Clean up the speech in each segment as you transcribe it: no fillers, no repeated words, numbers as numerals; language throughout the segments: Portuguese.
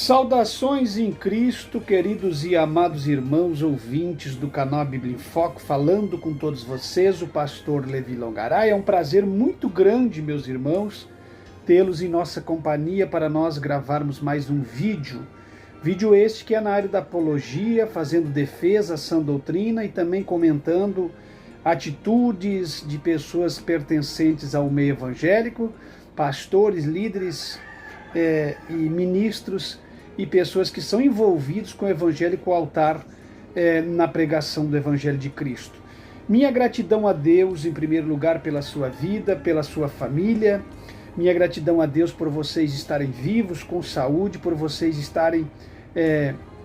Saudações em Cristo, queridos e amados irmãos ouvintes do canal Bíblia em Foco, falando com todos vocês, o pastor Levi Longaray. É um prazer muito grande, meus irmãos, tê-los em nossa companhia para nós gravarmos mais um vídeo. Vídeo este que é na área da apologia, fazendo defesa à sã doutrina e também comentando atitudes de pessoas pertencentes ao meio evangélico, pastores, líderes e ministros e pessoas que são envolvidos com o evangelho e com o altar na pregação do evangelho de Cristo. Minha gratidão a Deus, em primeiro lugar, pela sua vida, pela sua família. Minha gratidão a Deus por vocês estarem vivos, com saúde, por vocês estarem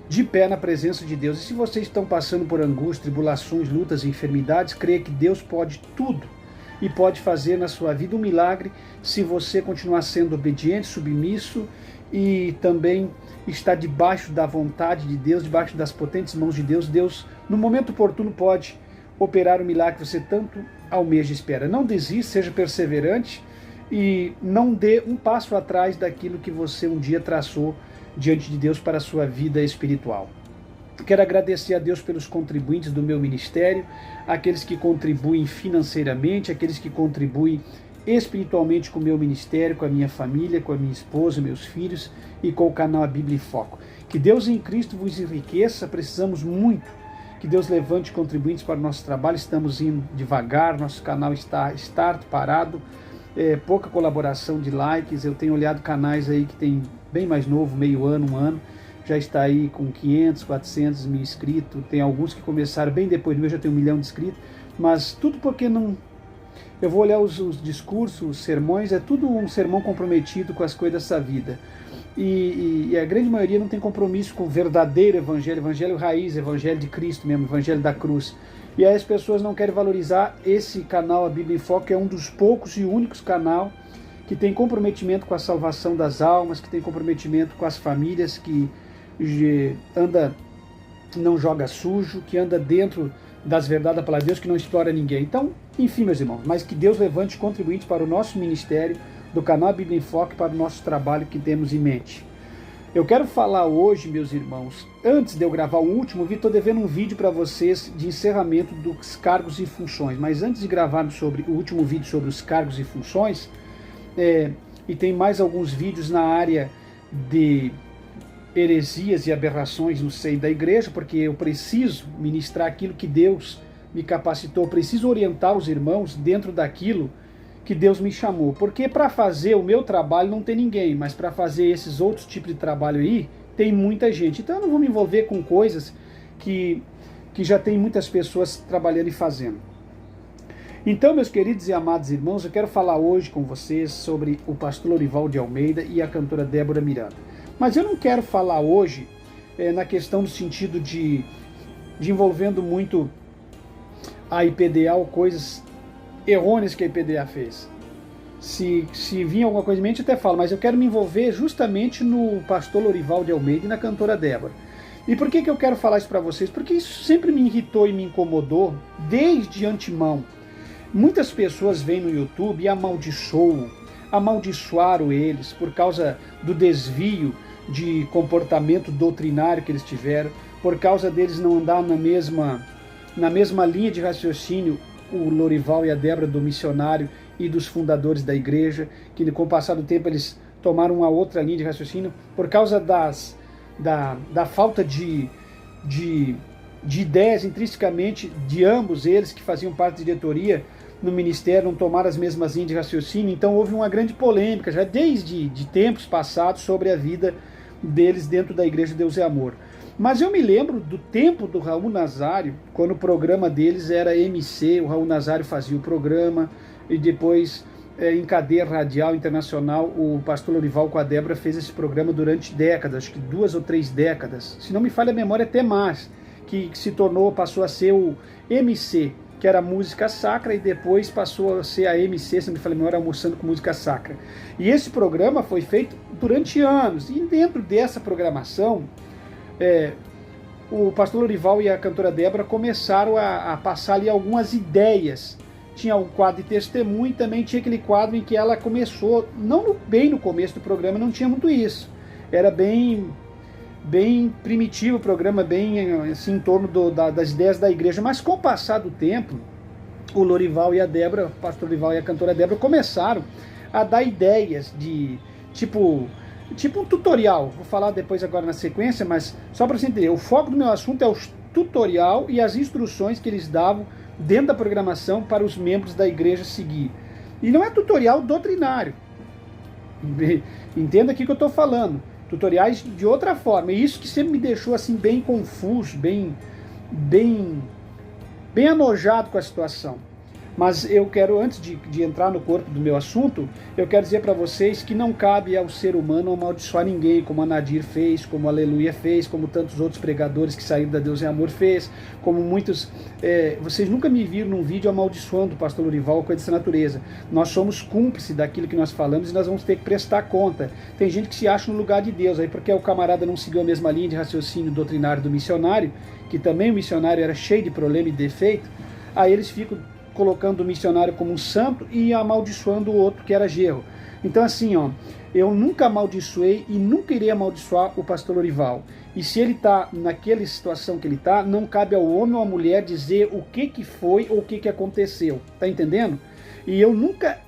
de pé na presença de Deus. E se vocês estão passando por angústia, tribulações, lutas e enfermidades, creia que Deus pode tudo e pode fazer na sua vida um milagre se você continuar sendo obediente, submisso e também está debaixo da vontade de Deus, debaixo das potentes mãos de Deus. Deus, no momento oportuno, pode operar o milagre que você tanto almeja e espera. Não desista, seja perseverante e não dê um passo atrás daquilo que você um dia traçou diante de Deus para a sua vida espiritual. Quero agradecer a Deus pelos contribuintes do meu ministério, aqueles que contribuem financeiramente, aqueles que contribuem espiritualmente com o meu ministério, com a minha família, com a minha esposa, meus filhos e com o canal A Bíblia em Foco. Que Deus em Cristo vos enriqueça, precisamos muito que Deus levante contribuintes para o nosso trabalho, estamos indo devagar, nosso canal está parado, pouca colaboração de likes, eu tenho olhado canais aí que tem bem mais novo, meio ano, um ano, já está aí com 500, 400 mil inscritos, tem alguns que começaram bem depois do meu, já tem 1 milhão de inscritos, mas tudo porque não... Eu vou olhar os discursos, os sermões, é tudo um sermão comprometido com as coisas dessa vida. E a grande maioria não tem compromisso com o verdadeiro evangelho, evangelho raiz, evangelho de Cristo mesmo, evangelho da cruz. E aí as pessoas não querem valorizar esse canal, A Bíblia em Foco, que é um dos poucos e únicos canal que tem comprometimento com a salvação das almas, que tem comprometimento com as famílias, que não joga sujo, que anda dentro das verdades da palavra de Deus, que não explora ninguém. Então, enfim, meus irmãos, mas que Deus levante contribuintes para o nosso ministério do canal A Bíblia em Foco, para o nosso trabalho que temos em mente. Eu quero falar hoje, meus irmãos, antes de eu gravar o último vídeo, estou devendo um vídeo para vocês de encerramento dos cargos e funções, mas antes de gravarmos sobre o último vídeo sobre os cargos e funções, e tem mais alguns vídeos na área de heresias e aberrações no seio da igreja, porque eu preciso ministrar aquilo que Deus me capacitou, preciso orientar os irmãos dentro daquilo que Deus me chamou, porque para fazer o meu trabalho não tem ninguém, mas para fazer esses outros tipos de trabalho aí, tem muita gente. Então eu não vou me envolver com coisas que já tem muitas pessoas trabalhando e fazendo. Então, meus queridos e amados irmãos, eu quero falar hoje com vocês sobre o pastor Lorival de Almeida e a cantora Débora Miranda. Mas eu não quero falar hoje na questão do sentido de envolvendo muito a IPDA ou coisas errôneas que a IPDA fez. Se vir alguma coisa em mente, eu até falo, mas eu quero me envolver justamente no pastor Lorival de Almeida e na cantora Débora. E por que eu quero falar isso para vocês? Porque isso sempre me irritou e me incomodou desde antemão. Muitas pessoas vêm no YouTube e amaldiçoaram eles por causa do desvio de comportamento doutrinário que eles tiveram, por causa deles não andar na mesma linha de raciocínio, o Lorival e a Débora do missionário e dos fundadores da igreja, que com o passar do tempo eles tomaram uma outra linha de raciocínio, por causa da falta de ideias intrinsecamente de ambos eles que faziam parte da diretoria no ministério, não tomaram as mesmas linhas de raciocínio. Então houve uma grande polêmica já desde tempos passados sobre a vida deles dentro da igreja Deus é Amor. Mas eu me lembro do tempo do Raul Nazário, quando o programa deles era MC, o Raul Nazário fazia o programa, e depois em cadeia radial internacional, o pastor Lorival com a Débora fez esse programa durante décadas, acho que 2 ou 3 décadas, se não me falha a memória até mais, que passou a ser o MC, que era música sacra, e depois passou a ser a MC, se não me falha a memória, almoçando com música sacra. E esse programa foi feito durante anos, e dentro dessa programação, o pastor Lorival e a cantora Débora começaram a passar ali algumas ideias. Tinha o quadro de testemunho e também tinha aquele quadro em que ela começou, bem no começo do programa não tinha muito isso. Era bem bem primitivo, programa bem assim, em torno das ideias da igreja. Mas com o passar do tempo, o Lorival e a Débora, o pastor Lorival e a cantora Débora, começaram a dar ideias de tipo um tutorial. Vou falar depois agora na sequência, mas só para você entender, o foco do meu assunto é o tutorial e as instruções que eles davam dentro da programação para os membros da igreja seguir. E não é tutorial doutrinário. Entenda aqui o que eu estou falando. Tutoriais de outra forma. E isso que sempre me deixou assim bem confuso, bem enojado com a situação. Mas eu quero, antes de entrar no corpo do meu assunto, eu quero dizer para vocês que não cabe ao ser humano amaldiçoar ninguém, como a Nadir fez, como a Aleluia fez, como tantos outros pregadores que saíram da Deus é Amor fez, como muitos... vocês nunca me viram num vídeo amaldiçoando o pastor Lorival ou coisa dessa natureza. Nós somos cúmplices daquilo que nós falamos e nós vamos ter que prestar conta. Tem gente que se acha no lugar de Deus, aí porque o camarada não seguiu a mesma linha de raciocínio doutrinário do missionário, que também o missionário era cheio de problema e defeito, aí eles ficam colocando o missionário como um santo e amaldiçoando o outro que era genro. Então assim, ó, eu nunca amaldiçoei e nunca irei amaldiçoar o pastor Lorival. E se ele está naquela situação que ele está, não cabe ao homem ou à mulher dizer o que foi ou o que aconteceu. Tá entendendo? E eu nunca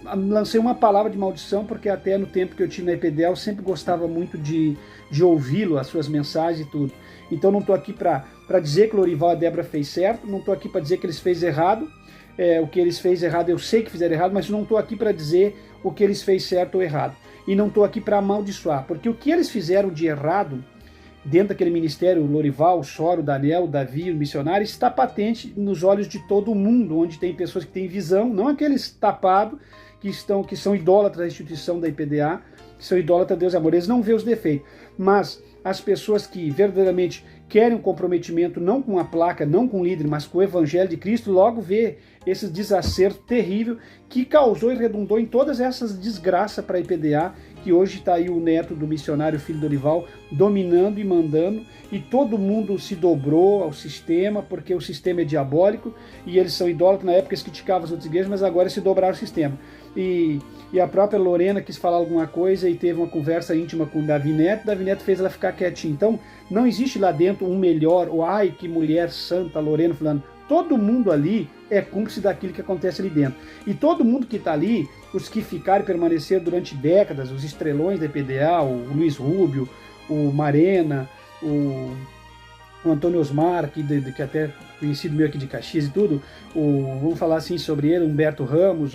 lancei uma palavra de maldição, porque até no tempo que eu tive na EPDL eu sempre gostava muito de ouvi-lo, as suas mensagens e tudo. Então não estou aqui para dizer que o Lorival e a Débora fez certo, não estou aqui para dizer que eles fez errado. O que eles fez errado, eu sei que fizeram errado, mas não estou aqui para dizer o que eles fez certo ou errado. E não estou aqui para amaldiçoar, porque o que eles fizeram de errado dentro daquele ministério, o Lorival, o Soro, o Daniel, o Davi, o missionário, está patente nos olhos de todo mundo, onde tem pessoas que têm visão, não aqueles tapados que são idólatras da instituição da IPDA, que são idólatras a Deus e Amor, eles não vê os defeitos, mas as pessoas que verdadeiramente querem um comprometimento não com a placa, não com o líder, mas com o Evangelho de Cristo, logo vê esse desacerto terrível que causou e redundou em todas essas desgraças para a IPDA, que hoje está aí o neto do missionário filho do Lorival dominando e mandando, e todo mundo se dobrou ao sistema, porque o sistema é diabólico, e eles são idólatras. Na época eles criticavam as outras igrejas, mas agora se dobraram o sistema. E a própria Lorena quis falar alguma coisa e teve uma conversa íntima com o Davi Neto fez ela ficar quietinha. Então, não existe lá dentro um melhor, ou ai, que mulher santa, Lorena, fulano. Todo mundo ali é cúmplice daquilo que acontece ali dentro. E todo mundo que está ali, os que ficaram e permaneceram durante décadas, os estrelões da EPDA, o Luiz Rubio, o Marena, o Antônio Osmar, que até conhecido meu aqui de Caxias e tudo, vamos falar assim sobre ele, Humberto Ramos,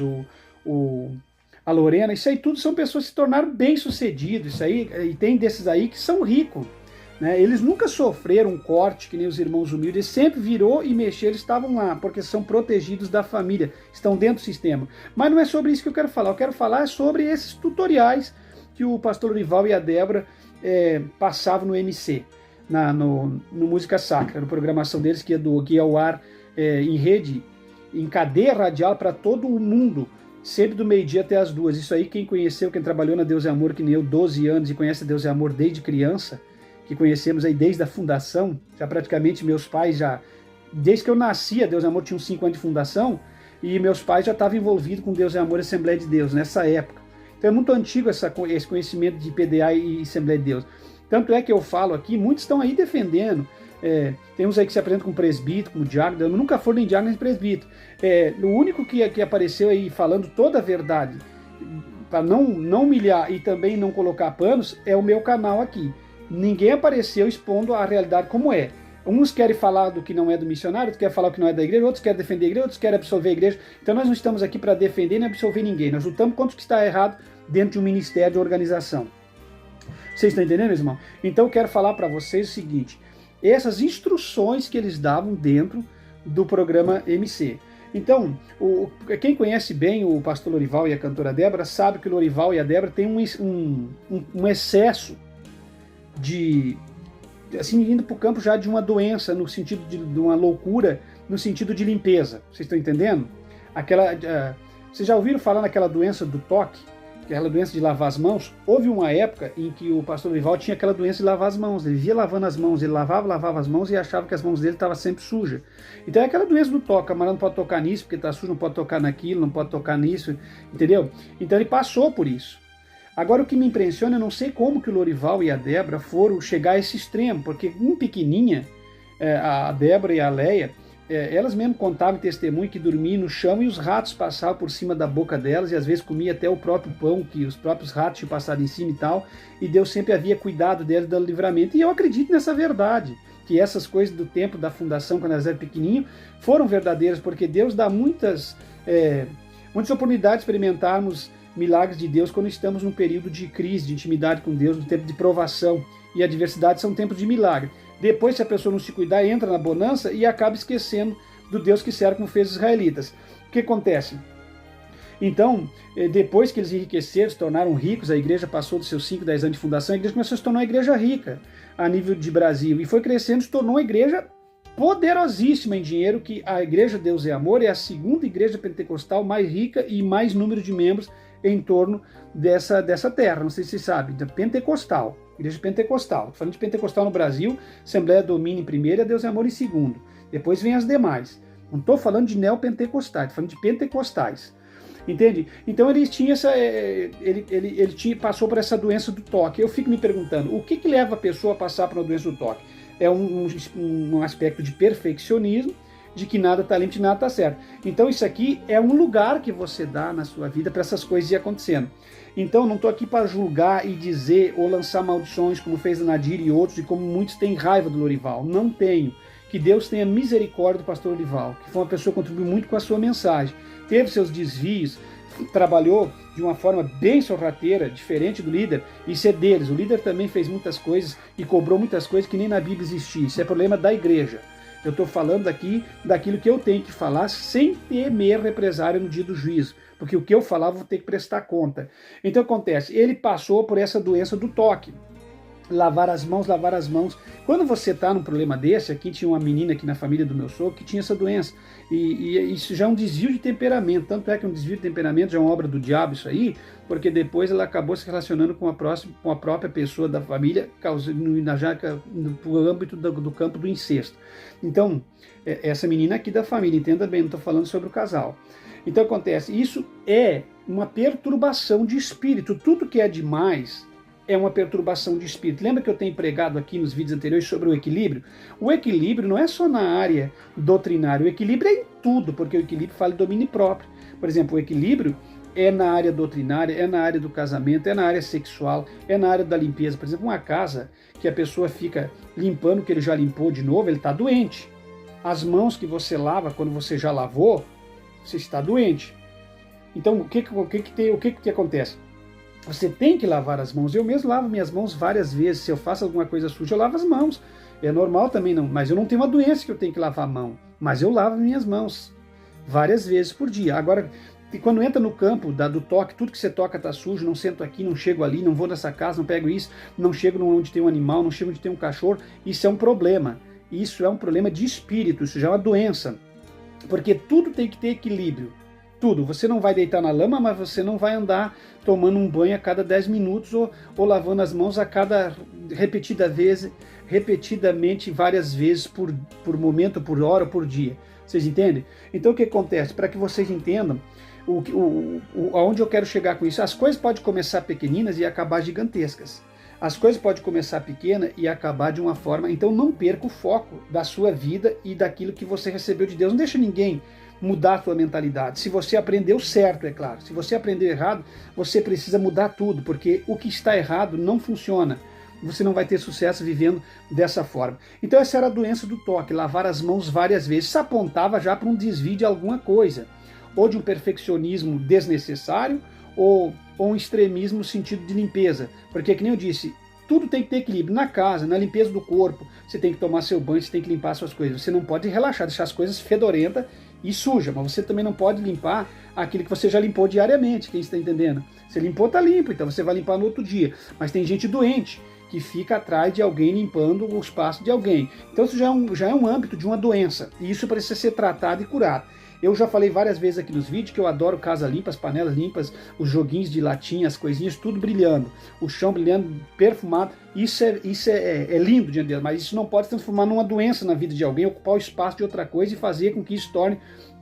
a Lorena, isso aí tudo são pessoas que se tornaram bem-sucedidos, isso aí, e tem desses aí que são ricos, né? Eles nunca sofreram um corte que nem os irmãos humildes, eles sempre virou e mexeu, eles estavam lá, porque são protegidos da família, estão dentro do sistema. Mas não é sobre isso que eu quero falar sobre esses tutoriais que o pastor Lorival e a Débora passavam no MC, no Música Sacra, na programação deles, que ia ao ar em rede, em cadeia radial para todo o mundo, sempre do meio-dia até as 2. Isso aí, quem conheceu, quem trabalhou na Deus é Amor, que nem eu, 12 anos, e conhece a Deus é Amor desde criança, que conhecemos aí desde a fundação, já praticamente meus pais desde que eu nasci, a Deus é Amor tinha uns 5 anos de fundação, e meus pais já estavam envolvidos com Deus é Amor e Assembleia de Deus, nessa época. Então é muito antigo esse conhecimento de PDA e Assembleia de Deus. Tanto é que eu falo aqui, muitos estão aí defendendo, tem uns aí que se apresentam como presbítero, como diácono, nunca foram nem diácono nem presbítero. O único que apareceu aí falando toda a verdade, para não humilhar e também não colocar panos, é o meu canal aqui. Ninguém apareceu expondo a realidade como é. Uns querem falar do que não é do missionário, outros querem falar o que não é da igreja, outros querem defender a igreja, outros querem absolver a igreja. Então nós não estamos aqui para defender nem absolver ninguém. Nós lutamos contra o que está errado dentro de um ministério de organização. Vocês estão entendendo, meus irmãos? Então eu quero falar para vocês o seguinte: essas instruções que eles davam dentro do programa MC. Então, quem conhece bem o pastor Lorival e a cantora Débora sabe que o Lorival e a Débora têm um excesso de, assim, indo para o campo já de uma doença, no sentido de uma loucura, no sentido de limpeza. Vocês estão entendendo? Vocês já ouviram falar naquela doença do toque? Aquela doença de lavar as mãos? Houve uma época em que o pastor Lorival tinha aquela doença de lavar as mãos. Ele via lavando as mãos, ele lavava as mãos e achava que as mãos dele estavam sempre sujas. Então é aquela doença do toque. O camarada não pode tocar nisso porque está sujo, não pode tocar naquilo, não pode tocar nisso, entendeu? Então ele passou por isso. Agora, o que me impressiona, eu não sei como que o Lorival e a Débora foram chegar a esse extremo, porque pequenininha, a Débora e a Leia, elas mesmo contavam em testemunho que dormiam no chão e os ratos passavam por cima da boca delas e às vezes comia até o próprio pão que os próprios ratos tinham passado em cima e tal, e Deus sempre havia cuidado delas, dando livramento. E eu acredito nessa verdade, que essas coisas do tempo da fundação, quando elas eram pequenininhas, foram verdadeiras, porque Deus dá muitas oportunidades de experimentarmos milagres de Deus quando estamos num período de crise, de intimidade com Deus, no tempo de provação, e a adversidade são tempos de milagre. Depois, se a pessoa não se cuidar, entra na bonança e acaba esquecendo do Deus que serve, como fez os israelitas. O que acontece? Então, depois que eles enriqueceram, se tornaram ricos, a igreja passou dos seus 5, 10 anos de fundação, a igreja começou a se tornar uma igreja rica a nível de Brasil, e foi crescendo, se tornou uma igreja poderosíssima em dinheiro, que a Igreja Deus é Amor é a segunda igreja pentecostal mais rica e mais número de membros em torno dessa terra. Não sei se você sabe, da pentecostal, igreja pentecostal. Falando de pentecostal no Brasil, Assembleia Domínio em primeiro e a Deus é Amor em segundo. Depois vem as demais. Não estou falando de neopentecostais, estou falando de pentecostais. Entende? Então ele tinha passou por essa doença do toque. Eu fico me perguntando, o que leva a pessoa a passar por uma doença do toque? É um aspecto de perfeccionismo, de que nada está limpo e nada está certo. Então isso aqui é um lugar que você dá na sua vida para essas coisas ir acontecendo. Então não estou aqui para julgar e dizer ou lançar maldições, como fez a Nadir e outros, e como muitos têm raiva do Lorival. Não tenho. Que Deus tenha misericórdia do pastor Lorival, que foi uma pessoa que contribuiu muito com a sua mensagem. Teve seus desvios, trabalhou de uma forma bem sorrateira, diferente do líder, isso é deles. O líder também fez muitas coisas e cobrou muitas coisas que nem na Bíblia existia. Isso é problema da igreja. Eu estou falando aqui daquilo que eu tenho que falar sem temer represária no dia do juízo, porque o que eu falar eu vou ter que prestar conta. Então acontece, ele passou por essa doença do toque. Lavar as mãos, lavar as mãos. Quando você está num problema desse, aqui tinha uma menina aqui na família do meu sogro que tinha essa doença. E isso já é um desvio de temperamento. Tanto é que um desvio de temperamento já é uma obra do diabo isso aí, porque depois ela acabou se relacionando com a própria pessoa da família, no âmbito do campo do incesto. Então, essa menina aqui da família, entenda bem, não estou falando sobre o casal. Então acontece, isso é uma perturbação de espírito. Tudo que é demais é uma perturbação de espírito. Lembra que eu tenho pregado aqui nos vídeos anteriores sobre o equilíbrio? O equilíbrio não é só na área doutrinária, o equilíbrio é em tudo, porque o equilíbrio fala de domínio próprio. Por exemplo, o equilíbrio é na área doutrinária, é na área do casamento, é na área sexual, é na área da limpeza. Por exemplo, uma casa que a pessoa fica limpando o que ele já limpou de novo, ele está doente. As mãos que você lava quando você já lavou, você está doente. Então, o que acontece? Você tem que lavar as mãos. Eu mesmo lavo minhas mãos várias vezes. Se eu faço alguma coisa suja, eu lavo as mãos. É normal também, não. Mas eu não tenho uma doença que eu tenho que lavar a mão. Mas eu lavo minhas mãos várias vezes por dia. Agora, quando entra no campo do toque, tudo que você toca está sujo, não sento aqui, não chego ali, não vou nessa casa, não pego isso, não chego onde tem um animal, não chego onde tem um cachorro, isso é um problema. Isso é um problema de espírito, isso já é uma doença. Porque tudo tem que ter equilíbrio. Tudo. Você não vai deitar na lama, mas você não vai andar tomando um banho a cada 10 minutos ou lavando as mãos a cada repetidamente várias vezes por momento, por hora, por dia. Vocês entendem? Então o que acontece? Para que vocês entendam aonde eu quero chegar com isso, as coisas podem começar pequeninas e acabar gigantescas. As coisas podem começar pequena e acabar de uma forma. Então não perca o foco da sua vida e daquilo que você recebeu de Deus. Não deixa ninguém mudar a sua mentalidade. Se você aprendeu certo, é claro. Se você aprendeu errado, você precisa mudar tudo, porque o que está errado não funciona. Você não vai ter sucesso vivendo dessa forma. Então essa era a doença do toque, lavar as mãos várias vezes. Isso apontava já para um desvio de alguma coisa, ou de um perfeccionismo desnecessário, ou um extremismo no sentido de limpeza. Porque, que nem eu disse, tudo tem que ter equilíbrio. Na casa, na limpeza do corpo, você tem que tomar seu banho, você tem que limpar suas coisas. Você não pode relaxar, deixar as coisas fedorentas e suja, mas você também não pode limpar aquilo que você já limpou diariamente, quem está entendendo? Você limpou, tá limpo, então você vai limpar no outro dia. Mas tem gente doente que fica atrás de alguém limpando o espaço de alguém. Então isso já é um âmbito de uma doença, e isso precisa ser tratado e curado. Eu já falei várias vezes aqui nos vídeos que eu adoro casa limpa, as panelas limpas, os joguinhos de latinha, as coisinhas, tudo brilhando, o chão brilhando, perfumado. Isso é lindo diante de Deus, mas isso não pode se transformar numa doença na vida de alguém, ocupar o espaço de outra coisa e fazer com que isso torne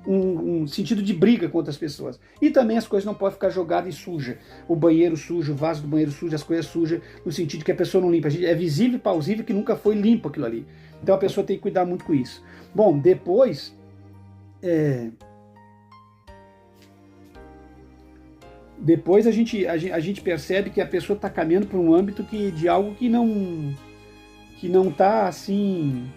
um sentido de briga com outras pessoas. E também as coisas não podem ficar jogadas e sujas. O banheiro sujo, o vaso do banheiro sujo, as coisas sujas, no sentido de que a pessoa não limpa. É visível e plausível que nunca foi limpo aquilo ali. Então a pessoa tem que cuidar muito com isso. Bom, depois... Depois a gente percebe que a pessoa está caminhando para um âmbito de algo que não está assim...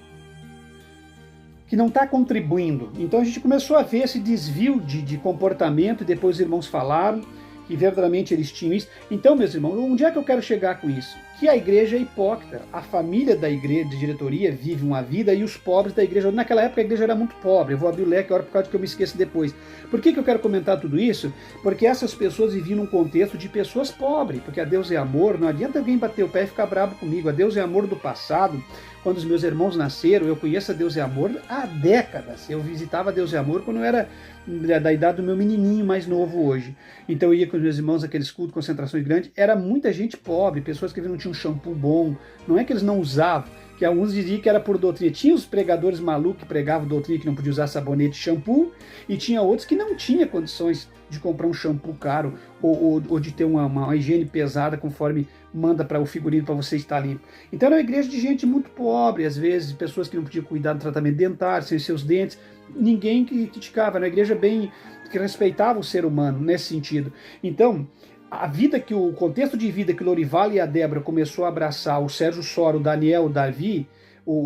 que não está contribuindo. Então a gente começou a ver esse desvio de comportamento, e depois os irmãos falaram que verdadeiramente eles tinham isso. Então, meus irmãos, onde é que eu quero chegar com isso? Que a igreja é hipócrita. A família da igreja, de diretoria, vive uma vida, e os pobres da igreja... Naquela época a igreja era muito pobre. Eu vou abrir o leque agora por causa que eu me esqueço depois. Por que eu quero comentar tudo isso? Porque essas pessoas viviam num contexto de pessoas pobres. Porque a Deus é amor, não adianta alguém bater o pé e ficar bravo comigo. A Deus é amor do passado. Quando os meus irmãos nasceram, eu conheço a Deus é Amor há décadas. Eu visitava a Deus é Amor quando eu era da idade do meu menininho mais novo hoje. Então eu ia com os meus irmãos naqueles cultos, concentrações grandes. Era muita gente pobre, pessoas que não tinham um shampoo bom. Não é que eles não usavam, que alguns diziam que era por doutrina. Tinha os pregadores malucos que pregavam doutrina que não podia usar sabonete e shampoo, e tinha outros que não tinham condições de comprar um shampoo caro ou de ter uma higiene pesada conforme manda para o figurino para você estar limpo. Então era uma igreja de gente muito pobre, às vezes, pessoas que não podiam cuidar do tratamento dentário, sem seus dentes. Ninguém que criticava, era uma igreja bem que respeitava o ser humano nesse sentido. Então, o contexto de vida que o Lorival e a Débora começou a abraçar, o Sérgio Soro, o Daniel, o Davi,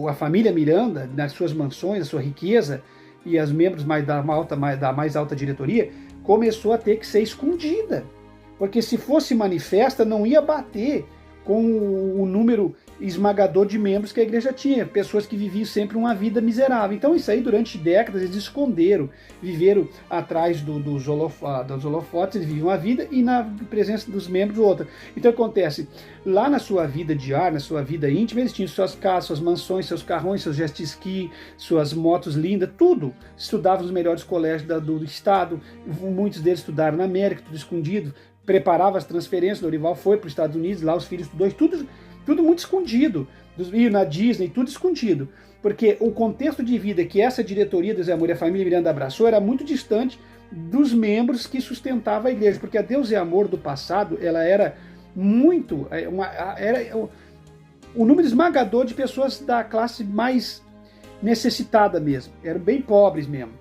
a família Miranda, nas suas mansões, a sua riqueza, e os membros da mais alta diretoria, começou a ter que ser escondida. Porque se fosse manifesta, não ia bater com o número esmagador de membros que a igreja tinha, pessoas que viviam sempre uma vida miserável. Então isso aí, durante décadas, eles esconderam, viveram atrás dos holofotes, eles viviam a vida, e na presença dos membros outra. Então acontece, lá na sua vida diária, na sua vida íntima, eles tinham suas casas, suas mansões, seus carrões, seus jet ski, suas motos lindas, tudo. Estudavam nos melhores colégios do estado, muitos deles estudaram na América, tudo escondido, preparava as transferências. Lorival foi para os Estados Unidos, lá os filhos estudou, tudo muito escondido, e na Disney, tudo escondido, porque o contexto de vida que essa diretoria do Zé Amor e a família Miranda abraçou era muito distante dos membros que sustentavam a igreja, porque a Deus é Amor do passado, ela era muito, era o número esmagador de pessoas da classe mais necessitada mesmo, eram bem pobres mesmo.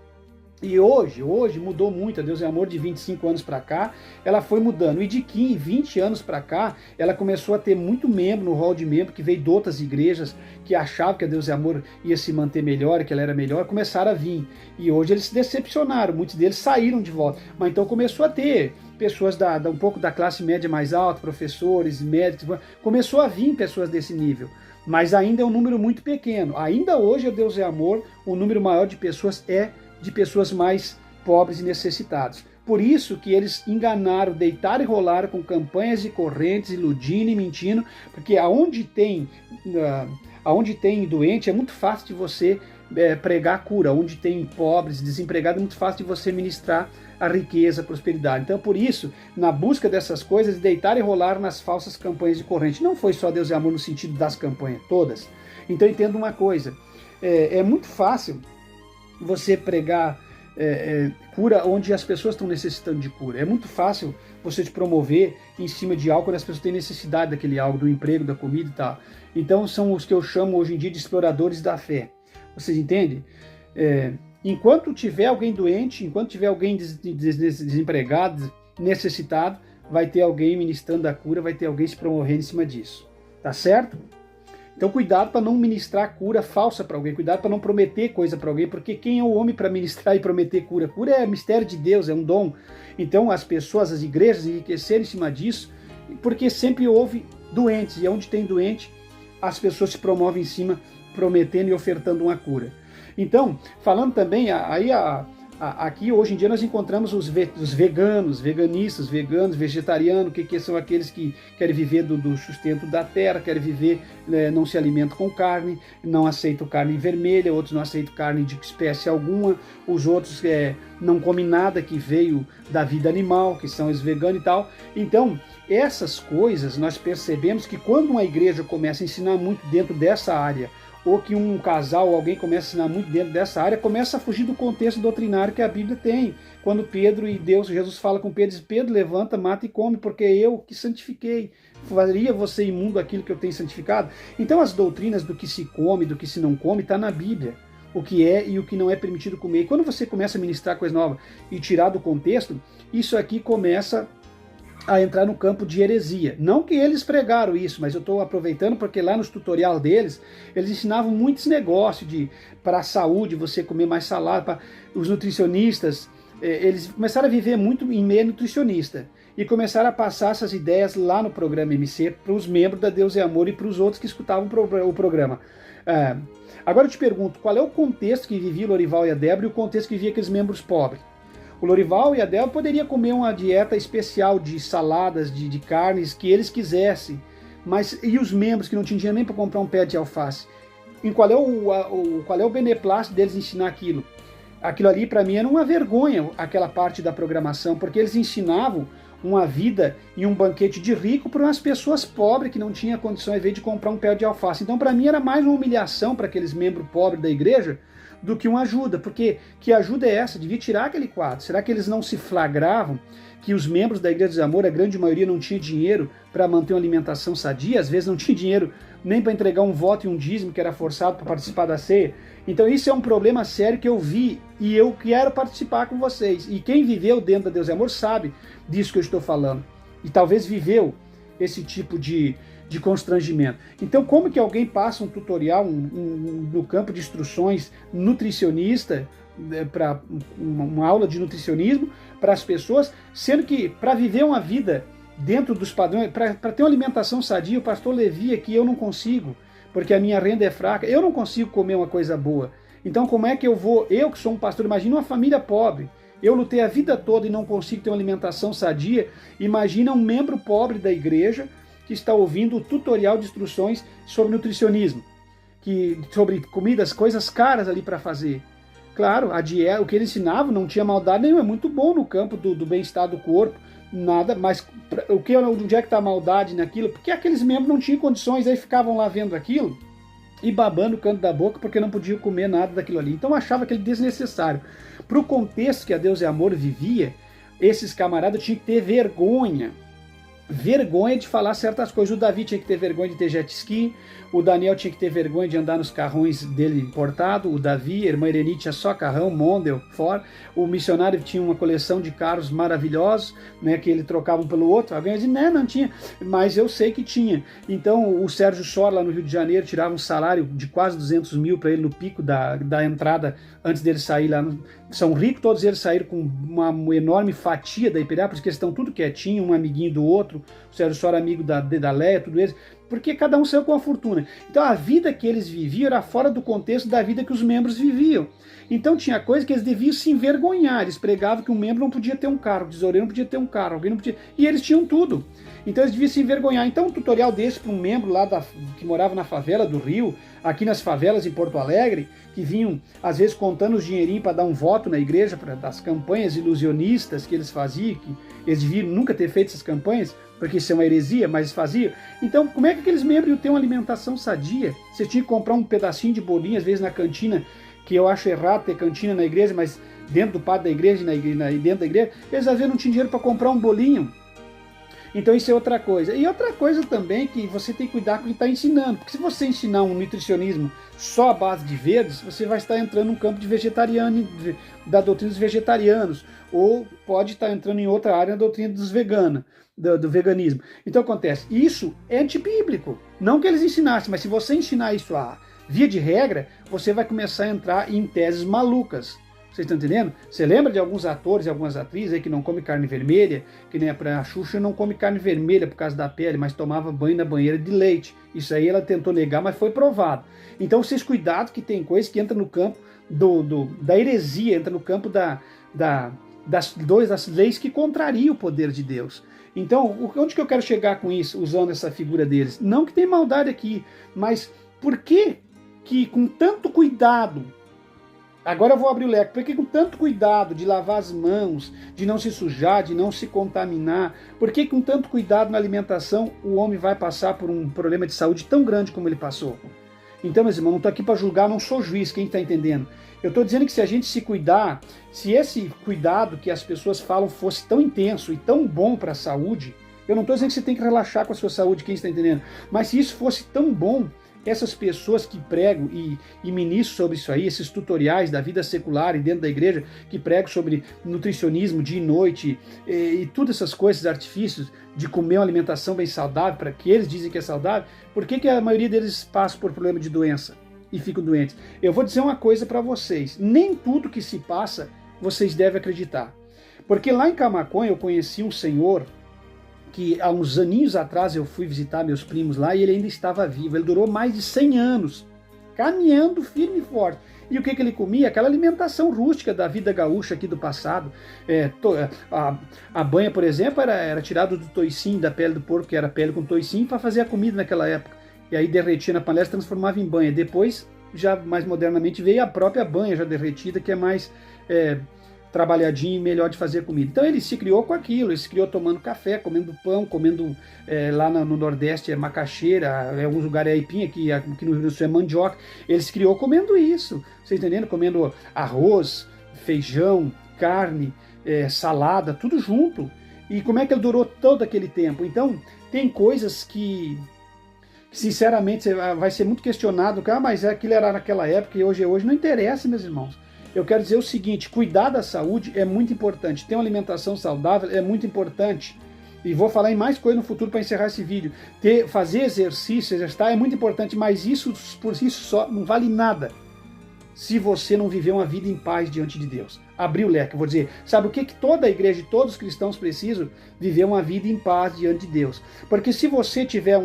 E hoje mudou muito. A Deus é Amor de 25 anos para cá, ela foi mudando. E de 15, 20 anos para cá, ela começou a ter muito membro no hall de membro, que veio de outras igrejas, que achavam que a Deus é Amor ia se manter melhor, que ela era melhor, começaram a vir. E hoje eles se decepcionaram, muitos deles saíram de volta. Mas então começou a ter pessoas um pouco da classe média mais alta, professores, médicos, começou a vir pessoas desse nível. Mas ainda é um número muito pequeno. Ainda hoje a Deus é Amor, o número maior de pessoas é de pessoas mais pobres e necessitadas. Por isso que eles enganaram, deitaram e rolaram com campanhas e correntes, iludindo e mentindo, porque aonde tem doente é muito fácil de você pregar cura, onde tem pobres, desempregados, é muito fácil de você ministrar a riqueza, a prosperidade. Então, por isso, na busca dessas coisas, deitaram e rolaram nas falsas campanhas de corrente. Não foi só Deus e Amor no sentido das campanhas, todas. Então, entenda uma coisa, é muito fácil você pregar cura onde as pessoas estão necessitando de cura. É muito fácil você te promover em cima de algo quando as pessoas têm necessidade daquele algo, do emprego, da comida e tal. Então são os que eu chamo hoje em dia de exploradores da fé. Vocês entendem? Enquanto tiver alguém doente, enquanto tiver alguém desempregado, necessitado, vai ter alguém ministrando a cura, vai ter alguém se promovendo em cima disso. Tá certo? Então cuidado para não ministrar cura falsa para alguém, cuidado para não prometer coisa para alguém, porque quem é o homem para ministrar e prometer cura? Cura é mistério de Deus, é um dom. Então as pessoas, as igrejas enriqueceram em cima disso, porque sempre houve doentes, e onde tem doente, as pessoas se promovem em cima, prometendo e ofertando uma cura. Então, falando também, aqui hoje em dia nós encontramos os veganos, veganistas, veganos, vegetarianos, que são aqueles que querem viver do sustento da terra, querem viver, não se alimentam com carne, não aceitam carne vermelha, outros não aceitam carne de espécie alguma, os outros não comem nada que veio da vida animal, que são os veganos e tal. Então, essas coisas nós percebemos que quando uma igreja começa a ensinar muito dentro dessa área, ou que um casal ou alguém começa a ensinar muito dentro dessa área, começa a fugir do contexto doutrinário que a Bíblia tem. Quando Pedro e Jesus fala com Pedro, diz: Pedro, levanta, mata e come, porque eu que santifiquei. Faria você imundo aquilo que eu tenho santificado? Então as doutrinas do que se come, do que se não come, está na Bíblia. O que é e o que não é permitido comer. E quando você começa a ministrar coisa nova e tirar do contexto, isso aqui começa a entrar no campo de heresia. Não que eles pregaram isso, mas eu estou aproveitando porque lá nos tutorial deles, eles ensinavam muitos negócios para a saúde, você comer mais salada, para os nutricionistas, eles começaram a viver muito em meio nutricionista e começaram a passar essas ideias lá no programa MC para os membros da Deus é Amor e para os outros que escutavam o programa. Agora eu te pergunto, qual é o contexto que vivia o Lorival e a Débora e o contexto que vivia aqueles membros pobres? O Lorival e a Débora poderiam comer uma dieta especial de saladas, de carnes, que eles quisessem, mas e os membros que não tinham dinheiro nem para comprar um pé de alface? Em qual é o beneplácito deles ensinar aquilo? Aquilo ali para mim era uma vergonha, aquela parte da programação, porque eles ensinavam uma vida e um banquete de rico para umas pessoas pobres que não tinham condições de comprar um pé de alface. Então para mim era mais uma humilhação para aqueles membros pobres da igreja do que uma ajuda, porque que ajuda é essa? Devia tirar aquele quadro. Será que eles não se flagravam que os membros da Igreja do Amor, a grande maioria, não tinha dinheiro para manter uma alimentação sadia? Às vezes não tinha dinheiro nem para entregar um voto e um dízimo que era forçado para participar da ceia. Então isso é um problema sério que eu vi e eu quero participar com vocês. E quem viveu dentro da Deus é Amor sabe disso que eu estou falando. E talvez viveu esse tipo de constrangimento. Então, como que alguém passa um tutorial no campo de instruções nutricionista, para uma aula de nutricionismo para as pessoas, sendo que para viver uma vida dentro dos padrões, para ter uma alimentação sadia, o pastor Levi aqui, eu não consigo, porque a minha renda é fraca, eu não consigo comer uma coisa boa. Então, como é que eu que sou um pastor, imagina uma família pobre, eu lutei a vida toda e não consigo ter uma alimentação sadia, imagina um membro pobre da igreja que está ouvindo o tutorial de instruções sobre nutricionismo, sobre comidas, coisas caras ali para fazer. Claro, a dieta, o que ele ensinava não tinha maldade nenhuma, é muito bom no campo do bem-estar do corpo, nada, mas onde é que está a maldade naquilo? Porque aqueles membros não tinham condições, aí ficavam lá vendo aquilo e babando o canto da boca porque não podiam comer nada daquilo ali. Então eu achava aquele desnecessário. Para o contexto que a Deus é Amor vivia, esses camaradas tinham que ter vergonha de falar certas coisas. O Davi tinha que ter vergonha de ter jet ski, o Daniel tinha que ter vergonha de andar nos carrões dele importado, o Davi, a irmã Irene tinha só carrão, Mondel, Ford, o missionário tinha uma coleção de carros maravilhosos, né, que ele trocava um pelo outro. Alguém dizia, né, não tinha, mas eu sei que tinha. Então o Sérgio Sor lá no Rio de Janeiro tirava um salário de quase 200 mil para ele no pico da entrada, antes dele sair lá. São ricos, todos eles saíram com uma enorme fatia da IPDA, porque eles estão tudo quietinho, um amiguinho do outro, o Sérgio Sor amigo da Leia, tudo isso, porque cada um saiu com uma fortuna. Então a vida que eles viviam era fora do contexto da vida que os membros viviam. Então tinha coisa que eles deviam se envergonhar. Eles pregavam que um membro não podia ter um carro, o tesoureiro não podia ter um carro, alguém não podia. E eles tinham tudo. Então eles deviam se envergonhar. Então um tutorial desse para um membro lá que morava na favela do Rio, aqui nas favelas em Porto Alegre, que vinham às vezes contando os dinheirinhos para dar um voto na igreja, das campanhas ilusionistas que eles faziam, que eles deviam nunca ter feito essas campanhas, porque isso é uma heresia, mas eles faziam. Então, como é que aqueles membros iam ter uma alimentação sadia? Você tinha que comprar um pedacinho de bolinho, às vezes na cantina, que eu acho errado ter cantina na igreja, mas dentro do pátio da igreja e dentro da igreja, eles às vezes não tinham dinheiro para comprar um bolinho. Então isso é outra coisa. E outra coisa também que você tem que cuidar com o que está ensinando, porque se você ensinar um nutricionismo só à base de verdes, você vai estar entrando num campo de vegetariano, da doutrina dos vegetarianos, ou pode estar entrando em outra área, na doutrina dos veganos, do veganismo. Então acontece, isso é antibíblico. Não que eles ensinassem, mas se você ensinar isso via de regra, você vai começar a entrar em teses malucas. Vocês estão entendendo? Você lembra de alguns atores e algumas atrizes aí que não comem carne vermelha? Que nem a Xuxa não come carne vermelha por causa da pele, mas tomava banho na banheira de leite. Isso aí ela tentou negar, mas foi provado. Então vocês cuidado que tem coisa que entra no campo da heresia, entra no campo das leis que contrariam o poder de Deus. Então, onde que eu quero chegar com isso, usando essa figura deles? Não que tem maldade aqui, mas por que com tanto cuidado, agora eu vou abrir o leque, por que com tanto cuidado de lavar as mãos, de não se sujar, de não se contaminar, por que com tanto cuidado na alimentação o homem vai passar por um problema de saúde tão grande como ele passou? Então, meus irmãos, não estou aqui para julgar, não sou juiz, quem está entendendo? Eu estou dizendo que se a gente se cuidar, se esse cuidado que as pessoas falam fosse tão intenso e tão bom para a saúde, eu não estou dizendo que você tem que relaxar com a sua saúde, quem está entendendo? Mas se isso fosse tão bom, essas pessoas que pregam e ministram sobre isso aí, esses tutoriais da vida secular e dentro da igreja, que pregam sobre nutricionismo dia e noite, e todas essas coisas, artifícios de comer uma alimentação bem saudável, para que eles dizem que é saudável, por que a maioria deles passa por problema de doença e ficam doentes? Eu vou dizer uma coisa para vocês, nem tudo que se passa vocês devem acreditar. Porque lá em Camaquã eu conheci um senhor que há uns aninhos atrás eu fui visitar meus primos lá e ele ainda estava vivo. Ele durou mais de 100 anos, caminhando firme e forte. E o que ele comia? Aquela alimentação rústica da vida gaúcha aqui do passado. A banha, por exemplo, era tirado do toicinho, da pele do porco, que era pele com toicinho, para fazer a comida naquela época. E aí derretia na panela e transformava em banha. Depois, já mais modernamente, veio a própria banha já derretida, que é mais trabalhadinho e melhor de fazer comida. Então ele se criou com aquilo, ele se criou tomando café, comendo pão, comendo lá no Nordeste macaxeira, em alguns lugares é aipim, aqui no Rio Grande do Sul é mandioca. Ele se criou comendo isso, você entendendo? Comendo arroz, feijão, carne, salada, tudo junto. E como é que ele durou todo aquele tempo? Então tem coisas que sinceramente vai ser muito questionado, mas aquilo era naquela época e hoje não interessa, meus irmãos. Eu quero dizer o seguinte, cuidar da saúde é muito importante, ter uma alimentação saudável é muito importante. E vou falar em mais coisas no futuro para encerrar esse vídeo. Fazer exercício, exercitar é muito importante, mas isso por si só não vale nada se você não viver uma vida em paz diante de Deus. Abrir o leque, eu vou dizer, sabe o que toda a igreja e todos os cristãos precisam? Viver uma vida em paz diante de Deus. Porque se você tiver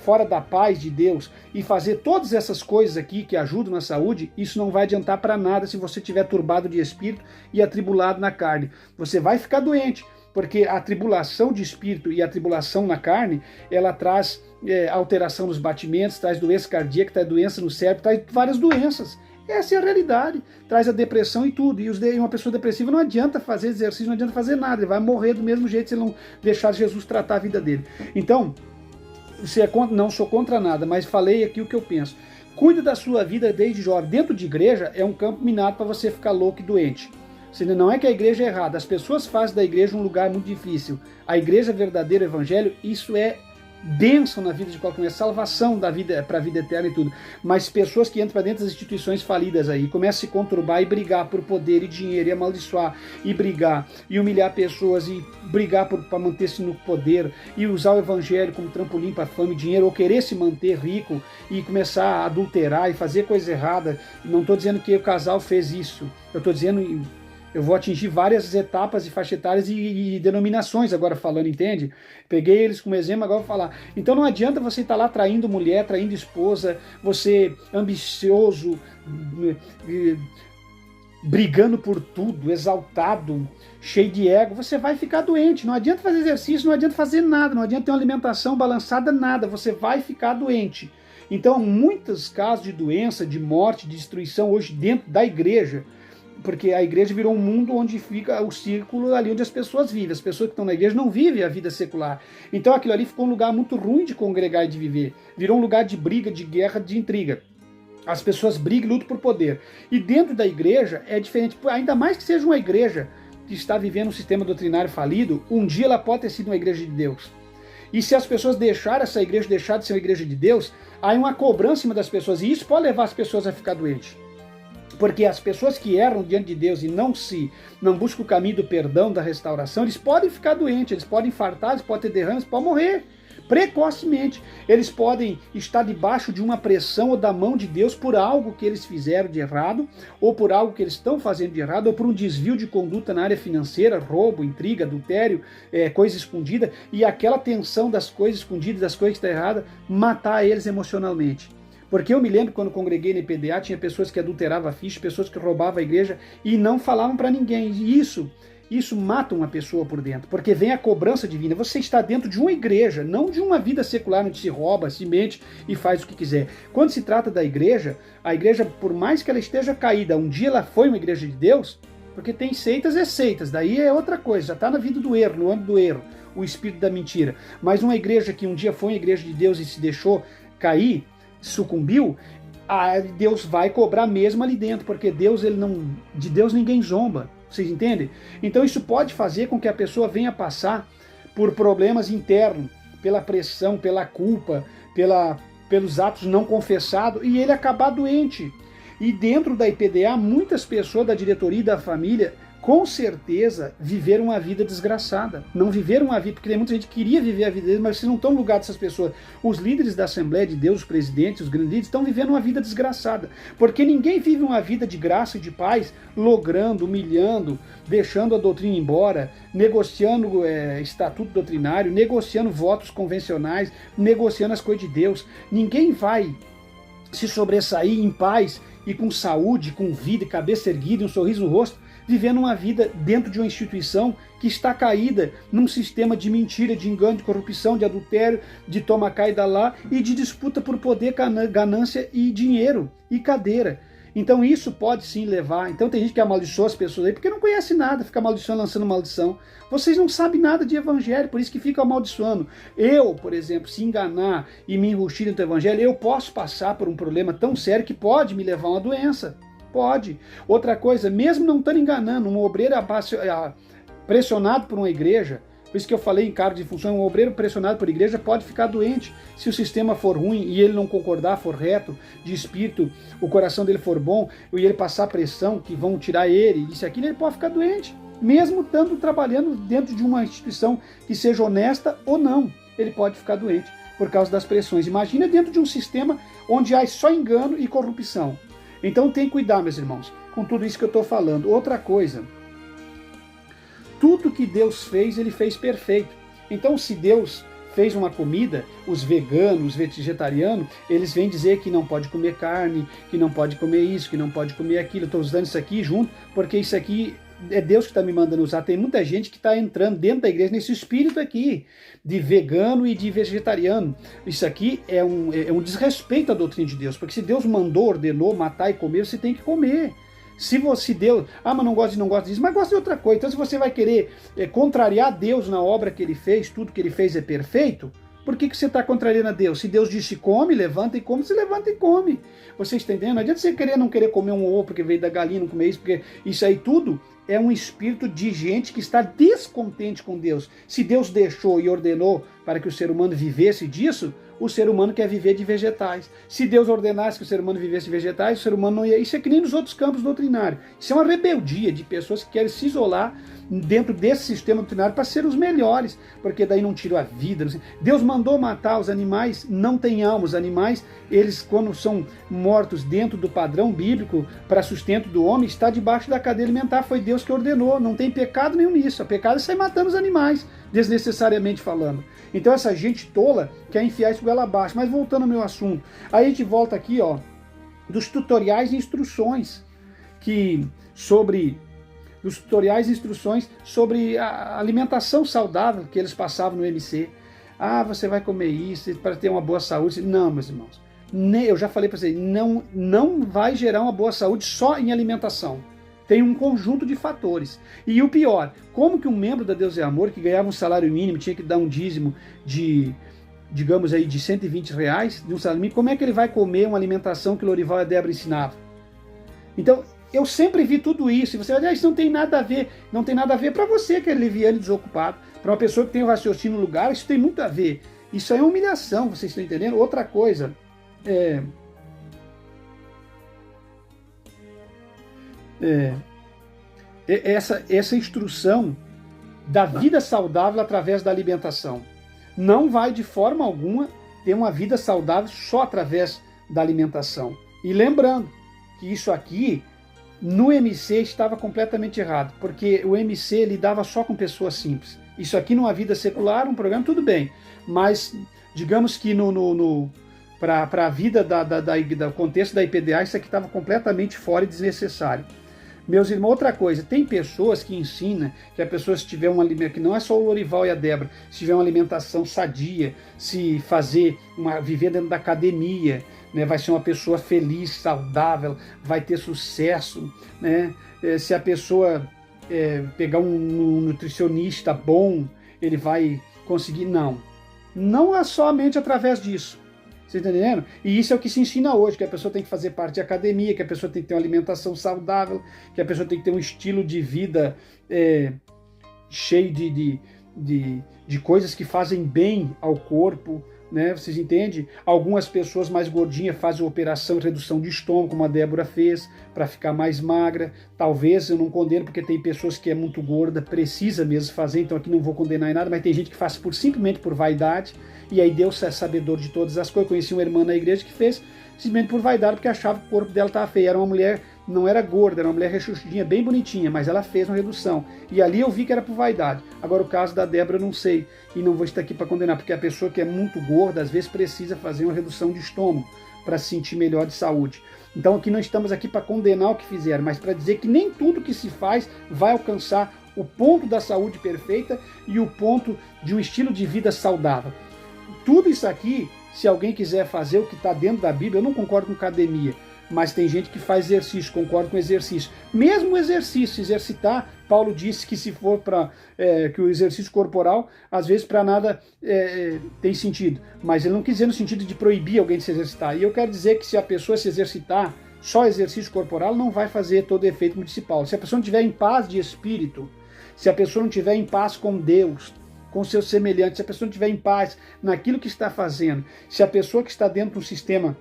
fora da paz de Deus e fazer todas essas coisas aqui que ajudam na saúde, isso não vai adiantar para nada se você estiver turbado de espírito e atribulado na carne. Você vai ficar doente, porque a tribulação de espírito e a tribulação na carne, ela traz alteração nos batimentos, traz doença cardíaca, traz doença no cérebro, traz várias doenças. Essa é a realidade, traz a depressão e tudo. E uma pessoa depressiva não adianta fazer exercício, não adianta fazer nada, ele vai morrer do mesmo jeito se ele não deixar Jesus tratar a vida dele. Então, não sou contra nada, mas falei aqui o que eu penso. Cuide da sua vida desde jovem. Dentro de igreja é um campo minado para você ficar louco e doente. Não é que a igreja é errada, as pessoas fazem da igreja um lugar muito difícil. A igreja verdadeira, o evangelho, isso é bênção na vida de qualquer um, é salvação da vida para a vida eterna e tudo. Mas pessoas que entram para dentro das instituições falidas aí, começam a se conturbar e brigar por poder e dinheiro, e amaldiçoar, e brigar, e humilhar pessoas, e brigar para manter-se no poder, e usar o evangelho como trampolim para fama e dinheiro, ou querer se manter rico, e começar a adulterar e fazer coisa errada. Não estou dizendo que o casal fez isso, eu estou dizendo... Eu vou atingir várias etapas e faixa etárias e denominações agora falando, entende? Peguei eles como exemplo, agora vou falar. Então não adianta você estar lá traindo mulher, traindo esposa, você ambicioso, brigando por tudo, exaltado, cheio de ego, você vai ficar doente. Não adianta fazer exercício, não adianta fazer nada, não adianta ter uma alimentação balançada, nada, você vai ficar doente. Então muitos casos de doença, de morte, de destruição hoje dentro da igreja, porque a igreja virou um mundo onde fica o círculo ali onde as pessoas vivem. As pessoas que estão na igreja não vivem a vida secular. Então aquilo ali ficou um lugar muito ruim de congregar e de viver. Virou um lugar de briga, de guerra, de intriga. As pessoas brigam e lutam por poder. E dentro da igreja é diferente. Ainda mais que seja uma igreja que está vivendo um sistema doutrinário falido, um dia ela pode ter sido uma igreja de Deus. E se as pessoas deixarem essa igreja, deixar de ser uma igreja de Deus, há uma cobrança em cima das pessoas. E isso pode levar as pessoas a ficar doentes. Porque as pessoas que erram diante de Deus e não buscam o caminho do perdão, da restauração, eles podem ficar doentes, eles podem infartar, eles podem ter derrames, eles podem morrer precocemente. Eles podem estar debaixo de uma pressão ou da mão de Deus por algo que eles fizeram de errado, ou por algo que eles estão fazendo de errado, ou por um desvio de conduta na área financeira, roubo, intriga, adultério, coisa escondida, e aquela tensão das coisas escondidas, das coisas que estão erradas, matar eles emocionalmente. Porque eu me lembro quando congreguei na IPDA, tinha pessoas que adulteravam a ficha, pessoas que roubavam a igreja e não falavam para ninguém. E isso mata uma pessoa por dentro, porque vem a cobrança divina. Você está dentro de uma igreja, não de uma vida secular onde se rouba, se mente e faz o que quiser. Quando se trata da igreja, a igreja, por mais que ela esteja caída, um dia ela foi uma igreja de Deus, porque tem seitas e seitas, daí é outra coisa, já está na vida do erro, no âmbito do erro, o espírito da mentira. Mas uma igreja que um dia foi uma igreja de Deus e se deixou cair, sucumbiu, Deus vai cobrar mesmo ali dentro, porque de Deus ninguém zomba, vocês entendem? Então isso pode fazer com que a pessoa venha passar por problemas internos, pela pressão, pela culpa, pelos atos não confessados, e ele acabar doente. E dentro da IPDA, muitas pessoas da diretoria e da família, com certeza, viveram uma vida desgraçada. Não viveram uma vida, porque tem muita gente que queria viver a vida deles, mas vocês não estão no lugar dessas pessoas. Os líderes da Assembleia de Deus, os presidentes, os grandes líderes, estão vivendo uma vida desgraçada. Porque ninguém vive uma vida de graça e de paz, logrando, humilhando, deixando a doutrina embora, negociando estatuto doutrinário, negociando votos convencionais, negociando as coisas de Deus. Ninguém vai se sobressair em paz e com saúde, com vida, cabeça erguida e um sorriso no rosto, vivendo uma vida dentro de uma instituição que está caída num sistema de mentira, de engano, de corrupção, de adultério, de toma cá e dá lá, e de disputa por poder, ganância e dinheiro e cadeira. Então isso pode sim levar. Então tem gente que amaldiçoa as pessoas aí porque não conhece nada, fica amaldiçoando, lançando maldição. Vocês não sabem nada de evangelho, por isso que fica amaldiçoando. Eu, por exemplo, se enganar e me enrustir dentro do evangelho, eu posso passar por um problema tão sério que pode me levar a uma doença. Pode. Outra coisa, mesmo não estando enganando, um obreiro pressionado por uma igreja, por isso que eu falei em cargo de função, um obreiro pressionado por igreja pode ficar doente. Se o sistema for ruim e ele não concordar, for reto, de espírito, o coração dele for bom, e ele passar pressão, que vão tirar ele, isso e aquilo, ele pode ficar doente. Mesmo estando trabalhando dentro de uma instituição que seja honesta ou não, ele pode ficar doente por causa das pressões. Imagina dentro de um sistema onde há só engano e corrupção. Então tem que cuidar, meus irmãos, com tudo isso que eu estou falando. Outra coisa, tudo que Deus fez, ele fez perfeito. Então se Deus fez uma comida, os veganos, os vegetarianos, eles vêm dizer que não pode comer carne, que não pode comer isso, que não pode comer aquilo. Eu estou usando isso aqui junto, porque isso aqui é Deus que está me mandando usar. Tem muita gente que está entrando dentro da igreja nesse espírito aqui, de vegano e de vegetariano. Isso aqui é um desrespeito à doutrina de Deus, porque se Deus mandou, ordenou matar e comer, você tem que comer. Se Deus, mas não gosta disso, mas gosta de outra coisa. Então se você vai querer contrariar Deus na obra que ele fez, tudo que ele fez é perfeito, por que você está contrariando a Deus? Se Deus disse come, levanta e come, você levanta e come. Você está entendendo? Não adianta você não querer comer um ovo porque veio da galinha, não comer isso, porque isso aí tudo é um espírito de gente que está descontente com Deus. Se Deus deixou e ordenou para que o ser humano vivesse disso, o ser humano quer viver de vegetais. Se Deus ordenasse que o ser humano vivesse de vegetais, o ser humano não ia. Isso é que nem nos outros campos doutrinários. Isso é uma rebeldia de pessoas que querem se isolar dentro desse sistema doutrinário para ser os melhores, porque daí não tiram a vida. Deus mandou matar os animais, não tem alma. Os animais, eles quando são mortos dentro do padrão bíblico para sustento do homem, está debaixo da cadeia alimentar. Foi Deus que ordenou, não tem pecado nenhum nisso. O pecado é sair matando os animais, desnecessariamente falando. Então essa gente tola quer enfiar isso goela abaixo. Mas voltando ao meu assunto, aí a gente volta aqui, ó, dos tutoriais e instruções sobre a alimentação saudável que eles passavam no MC. Você vai comer isso para ter uma boa saúde. Não, meus irmãos, eu já falei para vocês, não vai gerar uma boa saúde só em alimentação. Tem um conjunto de fatores. E o pior, como que um membro da Deus é Amor, que ganhava um salário mínimo, tinha que dar um dízimo de, digamos aí, de R$120, de um salário mínimo, como é que ele vai comer uma alimentação que Lorival e a Débora ensinavam? Então, eu sempre vi tudo isso. E você vai dizer, isso não tem nada a ver. Não tem nada a ver para você que é leviano e desocupado. Para uma pessoa que tem o raciocínio no lugar, isso tem muito a ver. Isso aí é humilhação, vocês estão entendendo? Outra coisa, essa instrução da vida saudável através da alimentação. Não vai de forma alguma ter uma vida saudável só através da alimentação. E lembrando que isso aqui no MC estava completamente errado, porque o MC lidava só com pessoas simples. Isso aqui numa vida secular, um programa, tudo bem, mas digamos que para a vida do contexto da IPDA, isso aqui estava completamente fora e desnecessário. Meus irmãos, outra coisa, tem pessoas que ensinam que a pessoa se tiver que não é só o Lorival e a Débora, se tiver uma alimentação sadia, se viver dentro da academia, né, vai ser uma pessoa feliz, saudável, vai ter sucesso, né? Se a pessoa pegar um nutricionista bom, ele vai conseguir. Não é somente através disso. Você está entendendo? E isso é o que se ensina hoje, que a pessoa tem que fazer parte de academia, que a pessoa tem que ter uma alimentação saudável, que a pessoa tem que ter um estilo de vida cheio de coisas que fazem bem ao corpo, né? Vocês entendem? Algumas pessoas mais gordinhas fazem operação de redução de estômago, como a Débora fez, para ficar mais magra. Talvez, eu não condeno, porque tem pessoas que é muito gorda, precisa mesmo fazer, então aqui não vou condenar em nada, mas tem gente que faz simplesmente por vaidade, e aí Deus é sabedor de todas as coisas. Eu conheci uma irmã na igreja que fez simplesmente por vaidade, porque achava que o corpo dela estava feio. Era uma mulher, não era gorda, era uma mulher rechonchudinha, bem bonitinha, mas ela fez uma redução. E ali eu vi que era por vaidade. Agora o caso da Débora eu não sei, e não vou estar aqui para condenar, porque a pessoa que é muito gorda, às vezes precisa fazer uma redução de estômago para se sentir melhor de saúde. Então aqui não estamos aqui para condenar o que fizeram, mas para dizer que nem tudo que se faz vai alcançar o ponto da saúde perfeita e o ponto de um estilo de vida saudável. Tudo isso aqui, se alguém quiser fazer o que está dentro da Bíblia, eu não concordo com academia, mas tem gente que faz exercício, concordo com exercício. Mesmo o exercício, exercitar, Paulo disse que se for para que o exercício corporal, às vezes para nada tem sentido. Mas ele não quis dizer no sentido de proibir alguém de se exercitar. E eu quero dizer que se a pessoa se exercitar, só exercício corporal não vai fazer todo o efeito municipal. Se a pessoa não estiver em paz de espírito, se a pessoa não estiver em paz com Deus, com seus semelhantes, se a pessoa não estiver em paz naquilo que está fazendo, se a pessoa que está dentro do sistema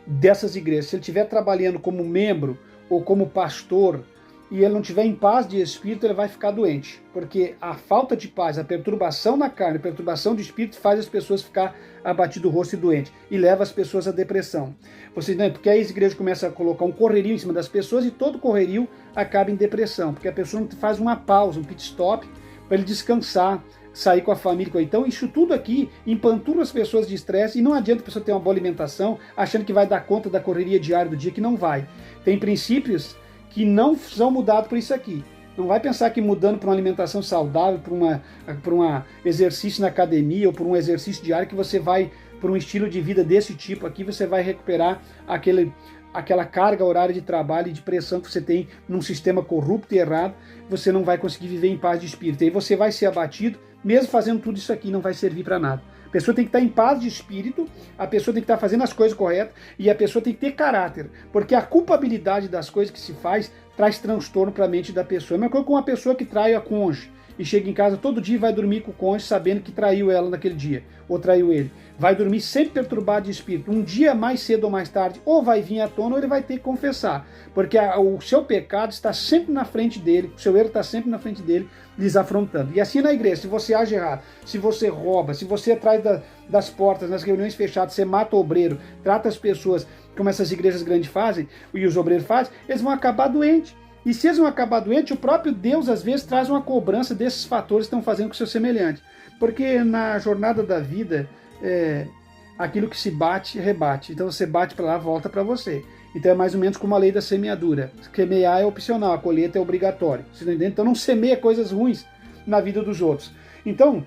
dessas igrejas, se ele estiver trabalhando como membro ou como pastor e ele não estiver em paz de espírito, ele vai ficar doente, porque a falta de paz, a perturbação na carne, a perturbação de espírito faz as pessoas ficar abatido o rosto e doente e leva as pessoas à depressão. Você, né, porque aí as igrejas começam a colocar um correrio em cima das pessoas e todo correrio acaba em depressão, porque a pessoa não faz uma pausa, um pit stop para ele descansar, sair com a família. Então isso tudo aqui empanturra as pessoas de estresse e não adianta a pessoa ter uma boa alimentação achando que vai dar conta da correria diária do dia, que não vai. Tem princípios que não são mudados por isso aqui. Não vai pensar que mudando para uma alimentação saudável, para um exercício na academia ou por um exercício diário que você vai, por um estilo de vida desse tipo aqui, você vai recuperar aquela carga horária de trabalho e de pressão que você tem num sistema corrupto e errado. Você não vai conseguir viver em paz de espírito. E aí você vai ser abatido, mesmo fazendo tudo isso aqui, não vai servir para nada. A pessoa tem que estar em paz de espírito, a pessoa tem que estar fazendo as coisas corretas e a pessoa tem que ter caráter, porque a culpabilidade das coisas que se faz traz transtorno para a mente da pessoa. É a mesma coisa com uma pessoa que trai a cônjuge e chega em casa todo dia e vai dormir com o cônjuge sabendo que traiu ela naquele dia, ou traiu ele. Vai dormir sempre perturbado de espírito. Um dia mais cedo ou mais tarde, ou vai vir à tona ou ele vai ter que confessar, porque o seu pecado está sempre na frente dele, o seu erro está sempre na frente dele, lhes afrontando. E assim na igreja, se você age errado, se você rouba, se você atrás das portas, nas reuniões fechadas, você mata o obreiro, trata as pessoas como essas igrejas grandes fazem, e os obreiros fazem, eles vão acabar doentes. E se eles vão acabar doentes, o próprio Deus às vezes traz uma cobrança desses fatores que estão fazendo com o seu semelhante. Porque na jornada da vida, aquilo que se bate, rebate. Então você bate para lá, volta para você. Então é mais ou menos como a lei da semeadura. Semear é opcional, a colheita é obrigatória. Você entende? Então não semeia coisas ruins na vida dos outros. Então,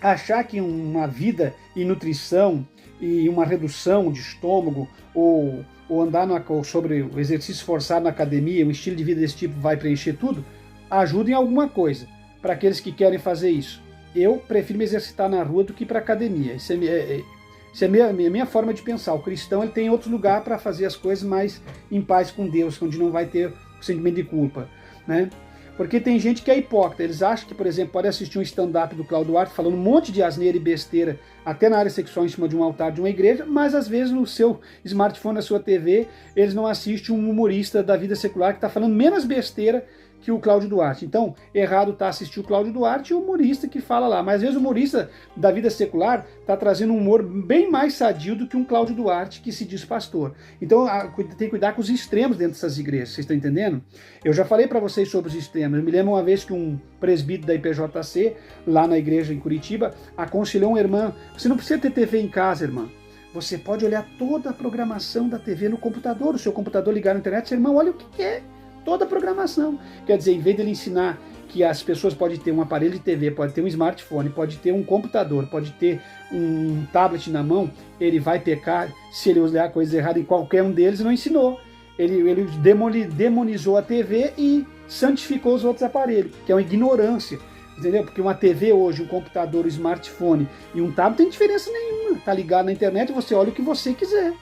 achar que uma vida em nutrição e uma redução de estômago ou andar sobre o exercício forçado na academia, um estilo de vida desse tipo vai preencher tudo, ajuda em alguma coisa para aqueles que querem fazer isso. Eu prefiro me exercitar na rua do que para academia. Isso é a minha forma de pensar. O cristão ele tem outro lugar para fazer as coisas mais em paz com Deus, onde não vai ter o sentimento de culpa, né? Porque tem gente que é hipócrita. Eles acham que, por exemplo, pode assistir um stand-up do Cláudio Duarte falando um monte de asneira e besteira, até na área sexual, em cima de um altar de uma igreja, mas às vezes no seu smartphone, na sua TV, eles não assistem um humorista da vida secular que está falando menos besteira que o Cláudio Duarte. Então, errado está assistir o Cláudio Duarte e o humorista que fala lá. Mas às vezes o humorista da vida secular está trazendo um humor bem mais sadio do que um Cláudio Duarte que se diz pastor. Então, tem que cuidar com os extremos dentro dessas igrejas, vocês estão entendendo? Eu já falei para vocês sobre os extremos. Eu me lembro uma vez que um presbítero da IPJC, lá na igreja em Curitiba, aconselhou uma irmã: você não precisa ter TV em casa, irmã. Você pode olhar toda a programação da TV no computador, o seu computador ligar na internet, seu irmão, olha o que é. Toda a programação. Quer dizer, em vez de ele ensinar que as pessoas podem ter um aparelho de TV, pode ter um smartphone, pode ter um computador, pode ter um tablet na mão, ele vai pecar se ele usar coisas erradas em qualquer um deles, não ensinou. Ele demonizou a TV e santificou os outros aparelhos, que é uma ignorância. entendeu? Porque uma TV hoje, um computador, um smartphone e um tablet tem diferença nenhuma. Tá ligado na internet, você olha o que você quiser,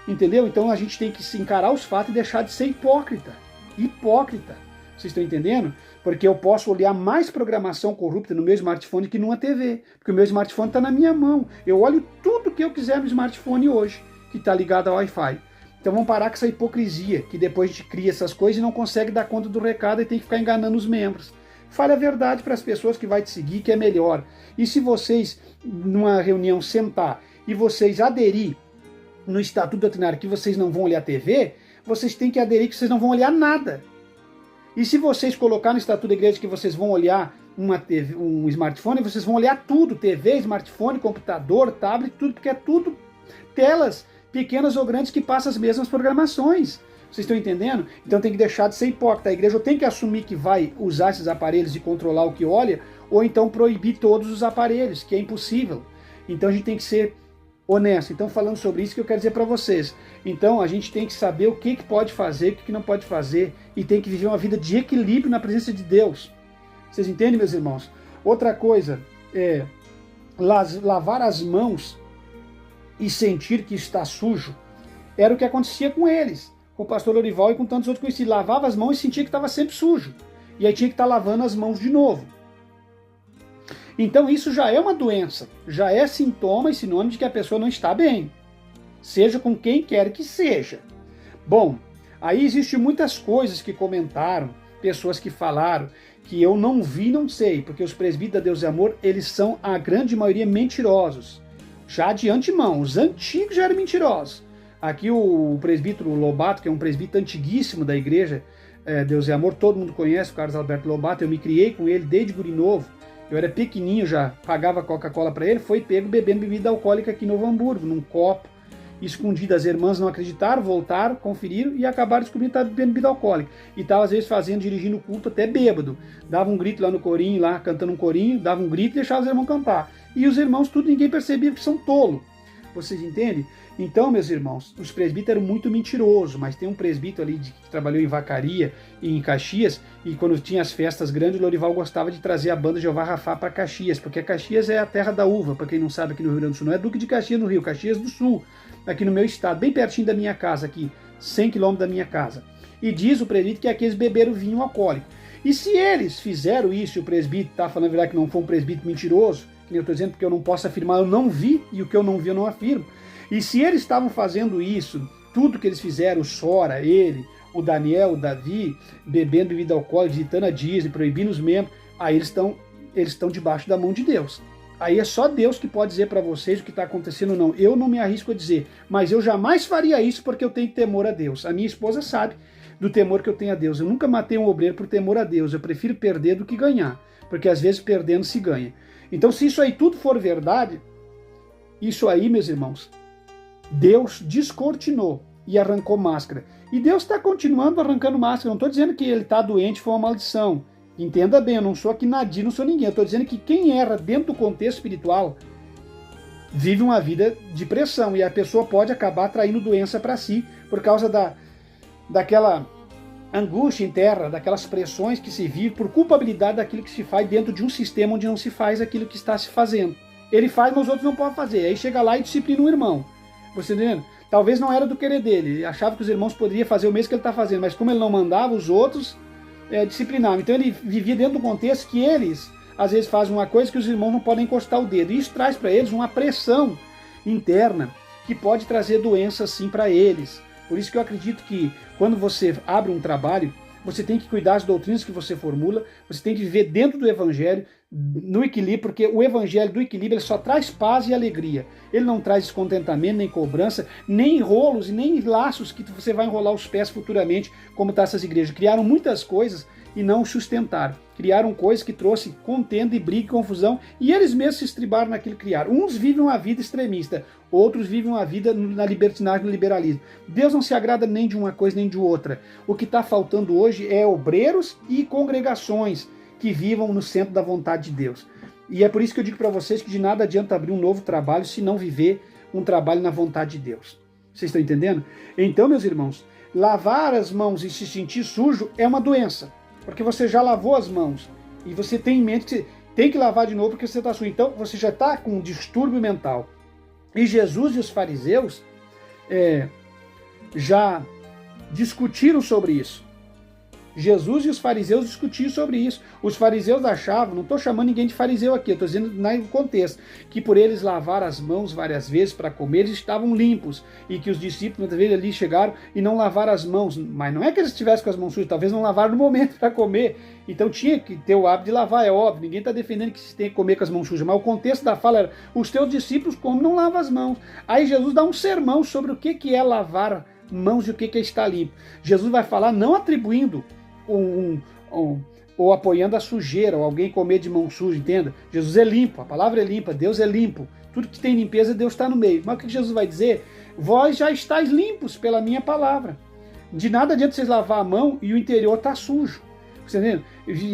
entendeu? Então a gente tem que se encarar os fatos e deixar de ser hipócrita. Hipócrita. Vocês estão entendendo? Porque eu posso olhar mais programação corrupta no meu smartphone que numa TV. Porque o meu smartphone está na minha mão. Eu olho tudo que eu quiser no smartphone hoje, que está ligado ao Wi-Fi. Então vamos parar com essa hipocrisia, que depois a gente cria essas coisas e não consegue dar conta do recado e tem que ficar enganando os membros. Fale a verdade para as pessoas que vai te seguir, que é melhor. E se vocês, numa reunião, sentar e vocês aderir no Estatuto Doutrinário que vocês não vão olhar TV, vocês têm que aderir que vocês não vão olhar nada. E se vocês colocar no Estatuto da Igreja que vocês vão olhar uma TV, um smartphone, vocês vão olhar tudo, TV, smartphone, computador, tablet, tudo, porque é tudo telas pequenas ou grandes que passam as mesmas programações. Vocês estão entendendo? Então tem que deixar de ser hipócrita. A igreja tem que assumir que vai usar esses aparelhos e controlar o que olha, ou então proibir todos os aparelhos, que é impossível. Então a gente tem que ser honesto. Então, falando sobre isso que eu quero dizer para vocês. Então, a gente tem que saber o que pode fazer, o que não pode fazer, e tem que viver uma vida de equilíbrio na presença de Deus. Vocês entendem, meus irmãos? Outra coisa é lavar as mãos e sentir que está sujo. Era o que acontecia com eles, com o pastor Lorival e com tantos outros conhecidos. Lavava as mãos e sentia que estava sempre sujo. E aí tinha que estar lavando as mãos de novo. Então isso já é uma doença, já é sintoma e sinônimo de que a pessoa não está bem, seja com quem quer que seja. Bom, aí existem muitas coisas que comentaram, pessoas que falaram, que eu não vi, não sei, porque os presbíteros da Deus e Amor, eles são a grande maioria mentirosos, já de antemão, os antigos já eram mentirosos. Aqui o presbítero Lobato, que é um presbítero antiguíssimo da igreja Deus e Amor, todo mundo conhece o Carlos Alberto Lobato, eu me criei com ele desde guri novo. Eu era pequenininho, já pagava Coca-Cola para ele, foi pego bebendo bebida alcoólica aqui em Novo Hamburgo, num copo, escondido. As irmãs não acreditaram, voltaram, conferiram e acabaram descobrindo que estava bebendo bebida alcoólica. E estava às vezes dirigindo o culto até bêbado. Dava um grito lá no corinho, lá cantando um corinho, dava um grito e deixava os irmãos cantar. E os irmãos, tudo, ninguém percebia que são tolos. Vocês entendem? Então, meus irmãos, os presbíteros eram muito mentirosos, mas tem um presbítero ali que trabalhou em Vacaria e em Caxias, e quando tinha as festas grandes, o Lorival gostava de trazer a banda Jeová Rafá para Caxias, porque Caxias é a terra da uva, para quem não sabe, aqui no Rio Grande do Sul. Não é Duque de Caxias no Rio, Caxias do Sul, aqui no meu estado, bem pertinho da minha casa, aqui, 100 quilômetros da minha casa. E diz o presbítero que aqui eles beberam vinho alcoólico. E se eles fizeram isso, e o presbítero está falando a verdade que não foi um presbítero mentiroso, que eu estou dizendo porque eu não posso afirmar, eu não vi, e o que eu não vi eu não afirmo. E se eles estavam fazendo isso, tudo que eles fizeram, o Sora, ele, o Daniel, o Davi, bebendo bebida alcoólica, visitando a Disney, proibindo os membros, aí eles estão debaixo da mão de Deus. Aí é só Deus que pode dizer para vocês o que está acontecendo ou não. Eu não me arrisco a dizer, mas eu jamais faria isso porque eu tenho temor a Deus. A minha esposa sabe do temor que eu tenho a Deus. Eu nunca matei um obreiro por temor a Deus. Eu prefiro perder do que ganhar, porque às vezes perdendo se ganha. Então, se isso aí tudo for verdade, isso aí, meus irmãos, Deus descortinou e arrancou máscara. E Deus está continuando arrancando máscara. Não estou dizendo que ele está doente, foi uma maldição. Entenda bem, eu não sou aqui Nadir, não sou ninguém. Eu estou dizendo que quem erra dentro do contexto espiritual vive uma vida de pressão. E a pessoa pode acabar atraindo doença para si por causa daquela angústia interna, daquelas pressões que se vive por culpabilidade daquilo que se faz dentro de um sistema onde não se faz aquilo que está se fazendo. Ele faz, mas os outros não podem fazer. Aí chega lá e disciplina um irmão. Você entendendo? Talvez não era do querer dele. Ele achava que os irmãos poderiam fazer o mesmo que ele está fazendo, mas como ele não mandava, os outros disciplinavam. Então ele vivia dentro do contexto que eles, às vezes, fazem uma coisa que os irmãos não podem encostar o dedo. E isso traz para eles uma pressão interna que pode trazer doença, sim, para eles. Por isso que eu acredito que quando você abre um trabalho, você tem que cuidar das doutrinas que você formula, você tem que viver dentro do Evangelho, no equilíbrio, porque o Evangelho do equilíbrio ele só traz paz e alegria. Ele não traz descontentamento, nem cobrança, nem enrolos e nem laços que você vai enrolar os pés futuramente, como tá essas igrejas. Criaram muitas coisas e não sustentaram. Criaram coisas que trouxe contenda e briga e confusão, e eles mesmos se estribaram naquilo que criaram. Uns vivem uma vida extremista, outros vivem uma vida na libertinagem, no liberalismo. Deus não se agrada nem de uma coisa nem de outra. O que está faltando hoje é obreiros e congregações que vivam no centro da vontade de Deus. E é por isso que eu digo para vocês que de nada adianta abrir um novo trabalho se não viver um trabalho na vontade de Deus. Vocês estão entendendo? Então, meus irmãos, lavar as mãos e se sentir sujo é uma doença, porque você já lavou as mãos e você tem em mente que tem que lavar de novo porque você está sujo. Então você já está com um distúrbio mental. E Jesus e os fariseus já discutiram sobre isso. Jesus e os fariseus discutiam sobre isso. Os fariseus achavam, não estou chamando ninguém de fariseu aqui, estou dizendo no contexto, que por eles lavar as mãos várias vezes para comer, eles estavam limpos. E que os discípulos, muitas vezes, ali chegaram e não lavaram as mãos. Mas não é que eles estivessem com as mãos sujas, talvez não lavaram no momento para comer. Então tinha que ter o hábito de lavar, é óbvio. Ninguém está defendendo que se tem que comer com as mãos sujas. Mas o contexto da fala era, os teus discípulos comem, não lavam as mãos. Aí Jesus dá um sermão sobre o que é lavar mãos e o que é estar limpo. Jesus vai falar não atribuindo ou apoiando a sujeira, ou alguém comer de mão suja, entenda? Jesus é limpo, a palavra é limpa, Deus é limpo. Tudo que tem limpeza, Deus está no meio. Mas o que Jesus vai dizer? Vós já estáis limpos pela minha palavra. De nada adianta vocês lavar a mão e o interior está sujo. Você entende?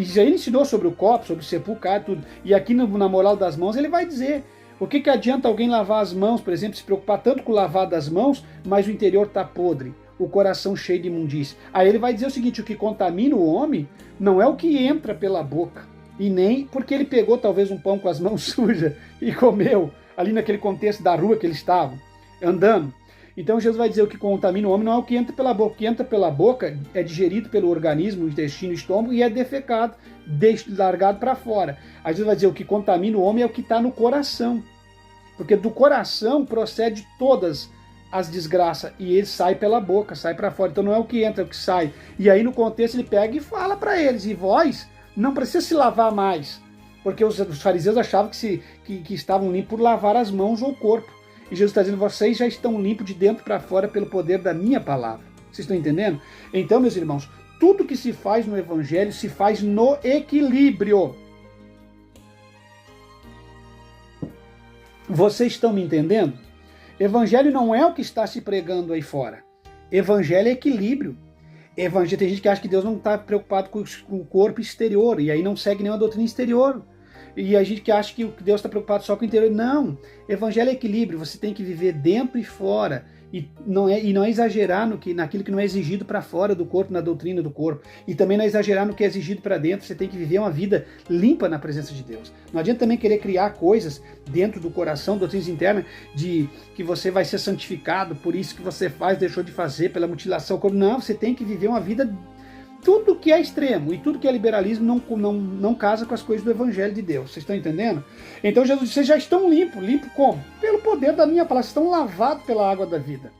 Já ele ensinou sobre o copo, sobre o sepulcro, tudo. E aqui na moral das mãos ele vai dizer, o que adianta alguém lavar as mãos, por exemplo, se preocupar tanto com o lavar das mãos, mas o interior está podre, o coração cheio de imundície. Aí ele vai dizer o seguinte, o que contamina o homem não é o que entra pela boca, e nem porque ele pegou talvez um pão com as mãos sujas e comeu, ali naquele contexto da rua que eles estavam, andando. Então Jesus vai dizer o que contamina o homem não é o que entra pela boca. O que entra pela boca é digerido pelo organismo, o intestino, o estômago, e é defecado, largado para fora. Aí Jesus vai dizer o que contamina o homem é o que está no coração. Porque do coração procede todas as desgraças, e ele sai pela boca, sai para fora. Então não é o que entra, é o que sai. E aí no contexto ele pega e fala para eles, e vós não precisa se lavar mais, porque os fariseus achavam que estavam limpos por lavar as mãos ou o corpo. E Jesus está dizendo, vocês já estão limpos de dentro para fora pelo poder da minha palavra. Vocês estão entendendo? Então, meus irmãos, tudo que se faz no Evangelho se faz no equilíbrio. Vocês estão me entendendo? Evangelho não é o que está se pregando aí fora. Evangelho é equilíbrio. Evangelho, tem gente que acha que Deus não está preocupado com o corpo exterior, e aí não segue nenhuma doutrina exterior. E a gente que acha que Deus está preocupado só com o interior. Não, evangelho é equilíbrio, você tem que viver dentro e fora, e não é exagerar naquilo que não é exigido para fora do corpo, na doutrina do corpo, e também não é exagerar no que é exigido para dentro. Você tem que viver uma vida limpa na presença de Deus. Não adianta também querer criar coisas dentro do coração, doutrinas internas, de que você vai ser santificado, por isso que você faz, deixou de fazer, pela mutilação. Não, você tem que viver uma vida. Tudo que é extremo e tudo que é liberalismo não casa com as coisas do Evangelho de Deus. Vocês estão entendendo? Então Jesus disse, vocês já estão limpos. Limpo como? Pelo poder da minha palavra. Vocês estão lavados pela água da vida.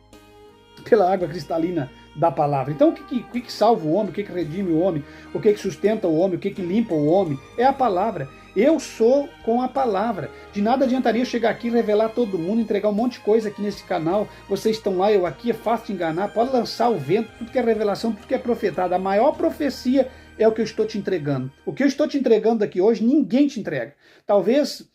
Pela água cristalina da palavra. Então o que salva o homem? O que redime o homem? O que sustenta o homem? O que limpa o homem? É a palavra. Eu sou com a palavra. De nada adiantaria eu chegar aqui, revelar todo mundo, entregar um monte de coisa aqui nesse canal. Vocês estão lá, eu aqui, é fácil de enganar. Pode lançar o vento, tudo que é revelação, tudo que é profetado. A maior profecia é o que eu estou te entregando. O que eu estou te entregando aqui hoje, ninguém te entrega. Talvez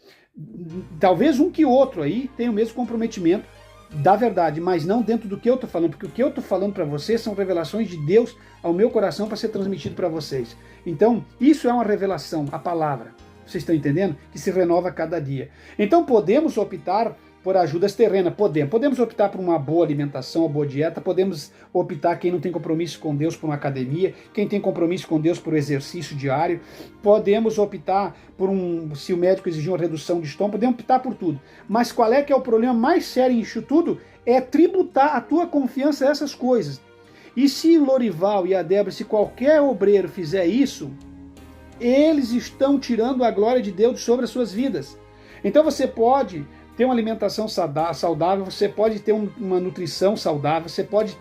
um que outro aí tenha o mesmo comprometimento da verdade, mas não dentro do que eu estou falando, porque o que eu estou falando para vocês são revelações de Deus ao meu coração para ser transmitido para vocês. Então, isso é uma revelação, a palavra. Vocês estão entendendo? Que se renova a cada dia. Então podemos optar por ajudas terrenas, podemos optar por uma boa alimentação, uma boa dieta, podemos optar, quem não tem compromisso com Deus, por uma academia, quem tem compromisso com Deus, por exercício diário, podemos optar por se o médico exigir uma redução de estômago, podemos optar por tudo. Mas qual é que é o problema mais sério nisso tudo? É tributar a tua confiança a essas coisas. E se o Lorival e a Débora, se qualquer obreiro fizer isso, eles estão tirando a glória de Deus sobre as suas vidas. Então você pode ter uma alimentação saudável, você pode ter uma nutrição saudável, você pode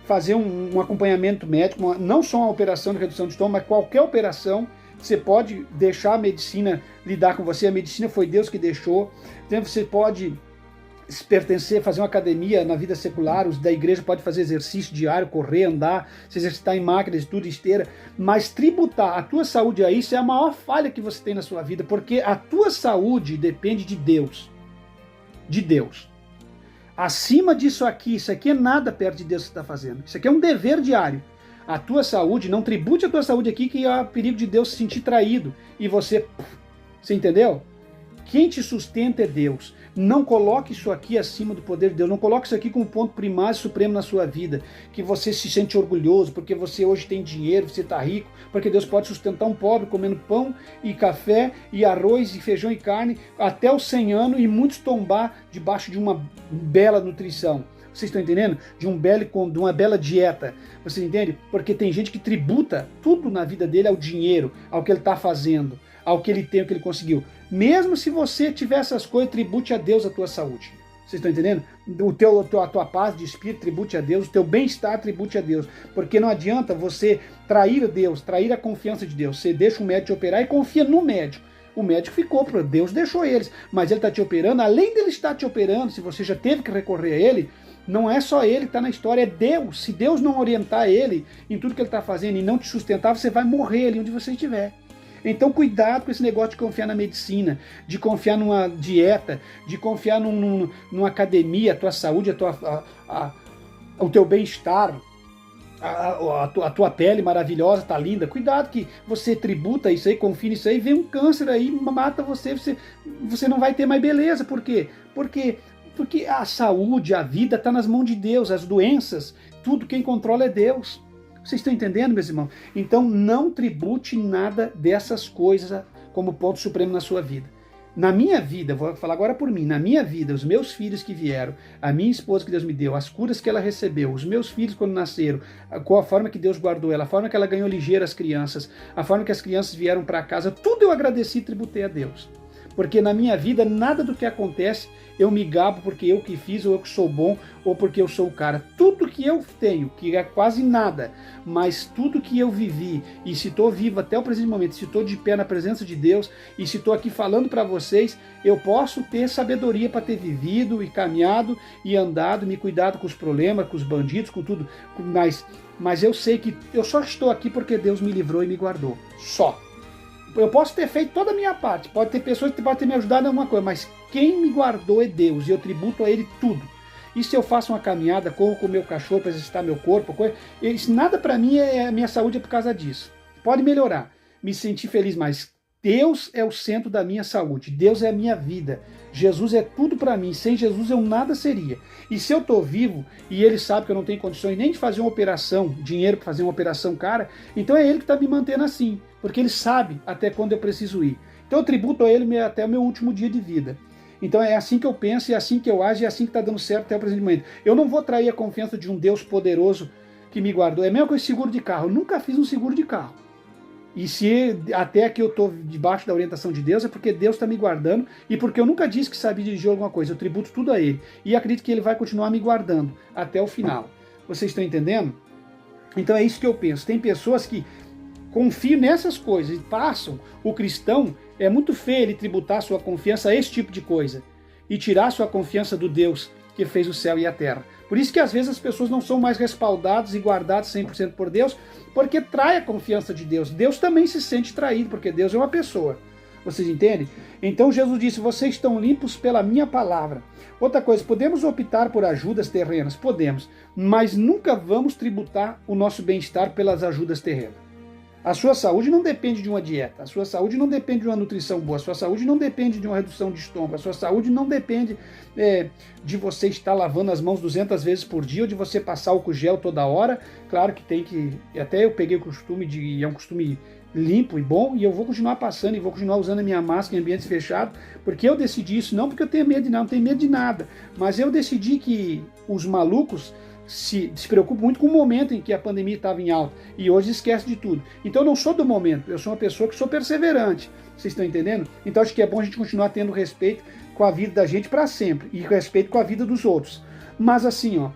fazer um acompanhamento médico, não só uma operação de redução de estômago, mas qualquer operação, você pode deixar a medicina lidar com você, a medicina foi Deus que deixou. Então você pode pertencer, fazer uma academia na vida secular, os da igreja pode fazer exercício diário, correr, andar, se exercitar em máquinas, tudo, esteira, mas tributar a tua saúde a isso é a maior falha que você tem na sua vida, porque a tua saúde depende de Deus. De Deus. Acima disso aqui, isso aqui é nada perto de Deus que você está fazendo. Isso aqui é um dever diário. A tua saúde, não tribute a tua saúde aqui, que há perigo de Deus se sentir traído. E você entendeu? Quem te sustenta é Deus. Não coloque isso aqui acima do poder de Deus. Não coloque isso aqui como ponto primário e supremo na sua vida. Que você se sente orgulhoso porque você hoje tem dinheiro, você está rico, porque Deus pode sustentar um pobre comendo pão e café e arroz e feijão e carne até os 100 anos e muitos tombar debaixo de uma bela nutrição. Vocês estão entendendo? De uma bela dieta. Você entende? Porque tem gente que tributa tudo na vida dele ao dinheiro, ao que ele está fazendo, ao que ele tem, ao que ele conseguiu. Mesmo se você tiver essas coisas, tribute a Deus a tua saúde. Vocês estão entendendo? A tua paz de espírito, tribute a Deus. O teu bem-estar, tribute a Deus. Porque não adianta você trair a Deus, trair a confiança de Deus. Você deixa o médico te operar e confia no médico. O médico ficou, Deus deixou eles. Mas ele está te operando. Além dele estar te operando, se você já teve que recorrer a ele, não é só ele que está na história, é Deus. Se Deus não orientar ele em tudo que ele está fazendo e não te sustentar, você vai morrer ali onde você estiver. Então cuidado com esse negócio de confiar na medicina, de confiar numa dieta, de confiar numa academia, a tua saúde, o teu bem-estar, a tua pele maravilhosa, tá linda. Cuidado que você tributa isso aí, confia nisso aí, vem um câncer aí, mata você não vai ter mais beleza. Por quê? Porque a saúde, a vida está nas mãos de Deus, as doenças, tudo quem controla é Deus. Vocês estão entendendo, meus irmãos? Então não tribute nada dessas coisas como ponto supremo na sua vida. Na minha vida, vou falar agora por mim, na minha vida, os meus filhos que vieram, a minha esposa que Deus me deu, as curas que ela recebeu, os meus filhos quando nasceram, qual a forma que Deus guardou ela, a forma que ela ganhou ligeira as crianças, a forma que as crianças vieram para casa, tudo eu agradeci e tributei a Deus. Porque na minha vida, nada do que acontece, eu me gabo porque eu que fiz, ou eu que sou bom, ou porque eu sou o cara. Tudo que eu tenho, que é quase nada, mas tudo que eu vivi, e se estou vivo até o presente momento, se estou de pé na presença de Deus, e se estou aqui falando para vocês, eu posso ter sabedoria para ter vivido, e caminhado, e andado, me cuidado com os problemas, com os bandidos, com tudo. Mas eu sei que eu só estou aqui porque Deus me livrou e me guardou. Só. Eu posso ter feito toda a minha parte, pode ter pessoas que podem ter me ajudado em alguma coisa, mas quem me guardou é Deus, e eu tributo a Ele tudo. E se eu faço uma caminhada, corro com o meu cachorro para exercitar meu corpo, nada para mim, a minha saúde é por causa disso. Pode melhorar, me sentir feliz, mas Deus é o centro da minha saúde, Deus é a minha vida, Jesus é tudo para mim, sem Jesus eu nada seria. E se eu estou vivo, e Ele sabe que eu não tenho condições nem de fazer uma operação, dinheiro para fazer uma operação cara, então é Ele que está me mantendo assim, porque Ele sabe até quando eu preciso ir. Então eu tributo a Ele até o meu último dia de vida. Então é assim que eu penso, é assim que eu ajo, e é assim que está dando certo até o presente momento. Eu não vou trair a confiança de um Deus poderoso que me guardou. É a mesma coisa que seguro de carro, eu nunca fiz um seguro de carro. E se até que eu estou debaixo da orientação de Deus, é porque Deus está me guardando e porque eu nunca disse que sabia dirigir alguma coisa. Eu tributo tudo a Ele. E acredito que Ele vai continuar me guardando até o final. Vocês estão entendendo? Então é isso que eu penso. Tem pessoas que confiam nessas coisas e passam. O cristão, é muito feio ele tributar sua confiança a esse tipo de coisa e tirar sua confiança do Deus que fez o céu e a terra. Por isso que às vezes as pessoas não são mais respaldadas e guardadas 100% por Deus, porque trai a confiança de Deus. Deus também se sente traído, porque Deus é uma pessoa. Vocês entendem? Então Jesus disse, vocês estão limpos pela minha palavra. Outra coisa, podemos optar por ajudas terrenas? Podemos, mas nunca vamos tributar o nosso bem-estar pelas ajudas terrenas. A sua saúde não depende de uma dieta, a sua saúde não depende de uma nutrição boa, a sua saúde não depende de uma redução de estômago, a sua saúde não depende de você estar lavando as mãos 200 vezes por dia ou de você passar álcool gel toda hora. Claro que tem que, até eu peguei o costume é um costume limpo e bom, e eu vou continuar passando e vou continuar usando a minha máscara em ambientes fechados, porque eu decidi isso, não porque eu tenho medo de nada, não tenho medo de nada, mas eu decidi que os malucos se preocupa muito com o momento em que a pandemia estava em alta e hoje esquece de tudo. Então eu não sou do momento, eu sou uma pessoa que sou perseverante. Vocês estão entendendo? Então acho que é bom a gente continuar tendo respeito com a vida da gente para sempre e respeito com a vida dos outros. Mas assim,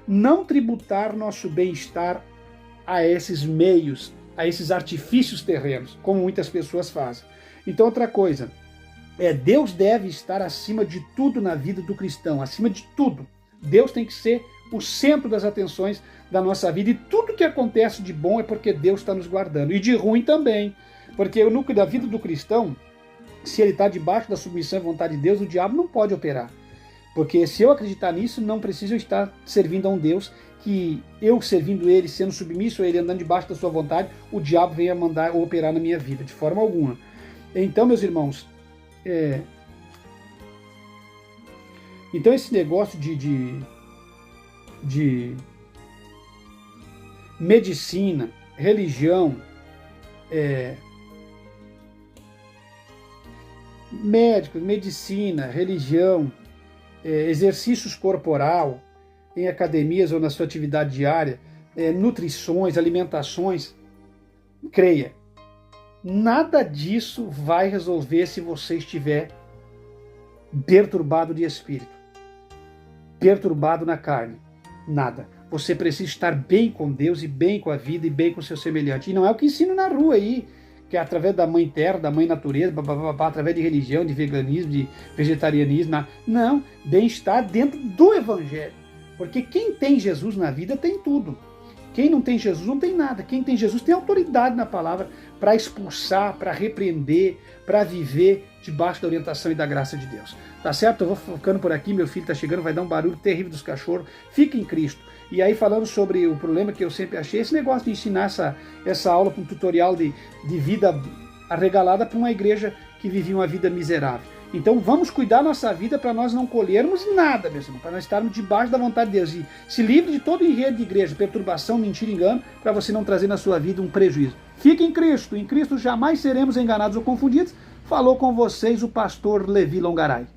não tributar nosso bem-estar a esses meios, a esses artifícios terrenos, como muitas pessoas fazem. Então outra coisa, Deus deve estar acima de tudo na vida do cristão, acima de tudo. Deus tem que ser o centro das atenções da nossa vida, e tudo que acontece de bom é porque Deus está nos guardando, e de ruim também, porque o núcleo da vida do cristão, se ele está debaixo da submissão à vontade de Deus, o diabo não pode operar, porque se eu acreditar nisso, não preciso estar servindo a um Deus que eu servindo Ele, sendo submisso a Ele, andando debaixo da sua vontade, o diabo venha mandar ou operar na minha vida, de forma alguma. Então, meus irmãos, Então esse negócio de medicina, religião, médicos, medicina, religião, exercícios corporal, em academias ou na sua atividade diária, nutrições, alimentações, creia, nada disso vai resolver se você estiver perturbado de espírito, perturbado na carne. Nada. Você precisa estar bem com Deus e bem com a vida e bem com o seu semelhante. E não é o que ensino na rua aí, que é através da mãe terra, da mãe natureza, através de religião, de veganismo, de vegetarianismo. Não, bem-estar dentro do Evangelho. Porque quem tem Jesus na vida tem tudo. Quem não tem Jesus não tem nada. Quem tem Jesus tem autoridade na palavra para expulsar, para repreender, para viver debaixo da orientação e da graça de Deus. Tá certo? Eu vou ficando por aqui, meu filho tá chegando, vai dar um barulho terrível dos cachorros. Fica em Cristo. E aí, falando sobre o problema que eu sempre achei, esse negócio de ensinar essa aula para um tutorial de vida arregalada para uma igreja que vivia uma vida miserável. Então vamos cuidar da nossa vida para nós não colhermos nada, meu irmão, para nós estarmos debaixo da vontade de Deus. E se livre de todo enredo de igreja, perturbação, mentira, engano, para você não trazer na sua vida um prejuízo. Fique em Cristo jamais seremos enganados ou confundidos. Falou com vocês o pastor Levi Longaray.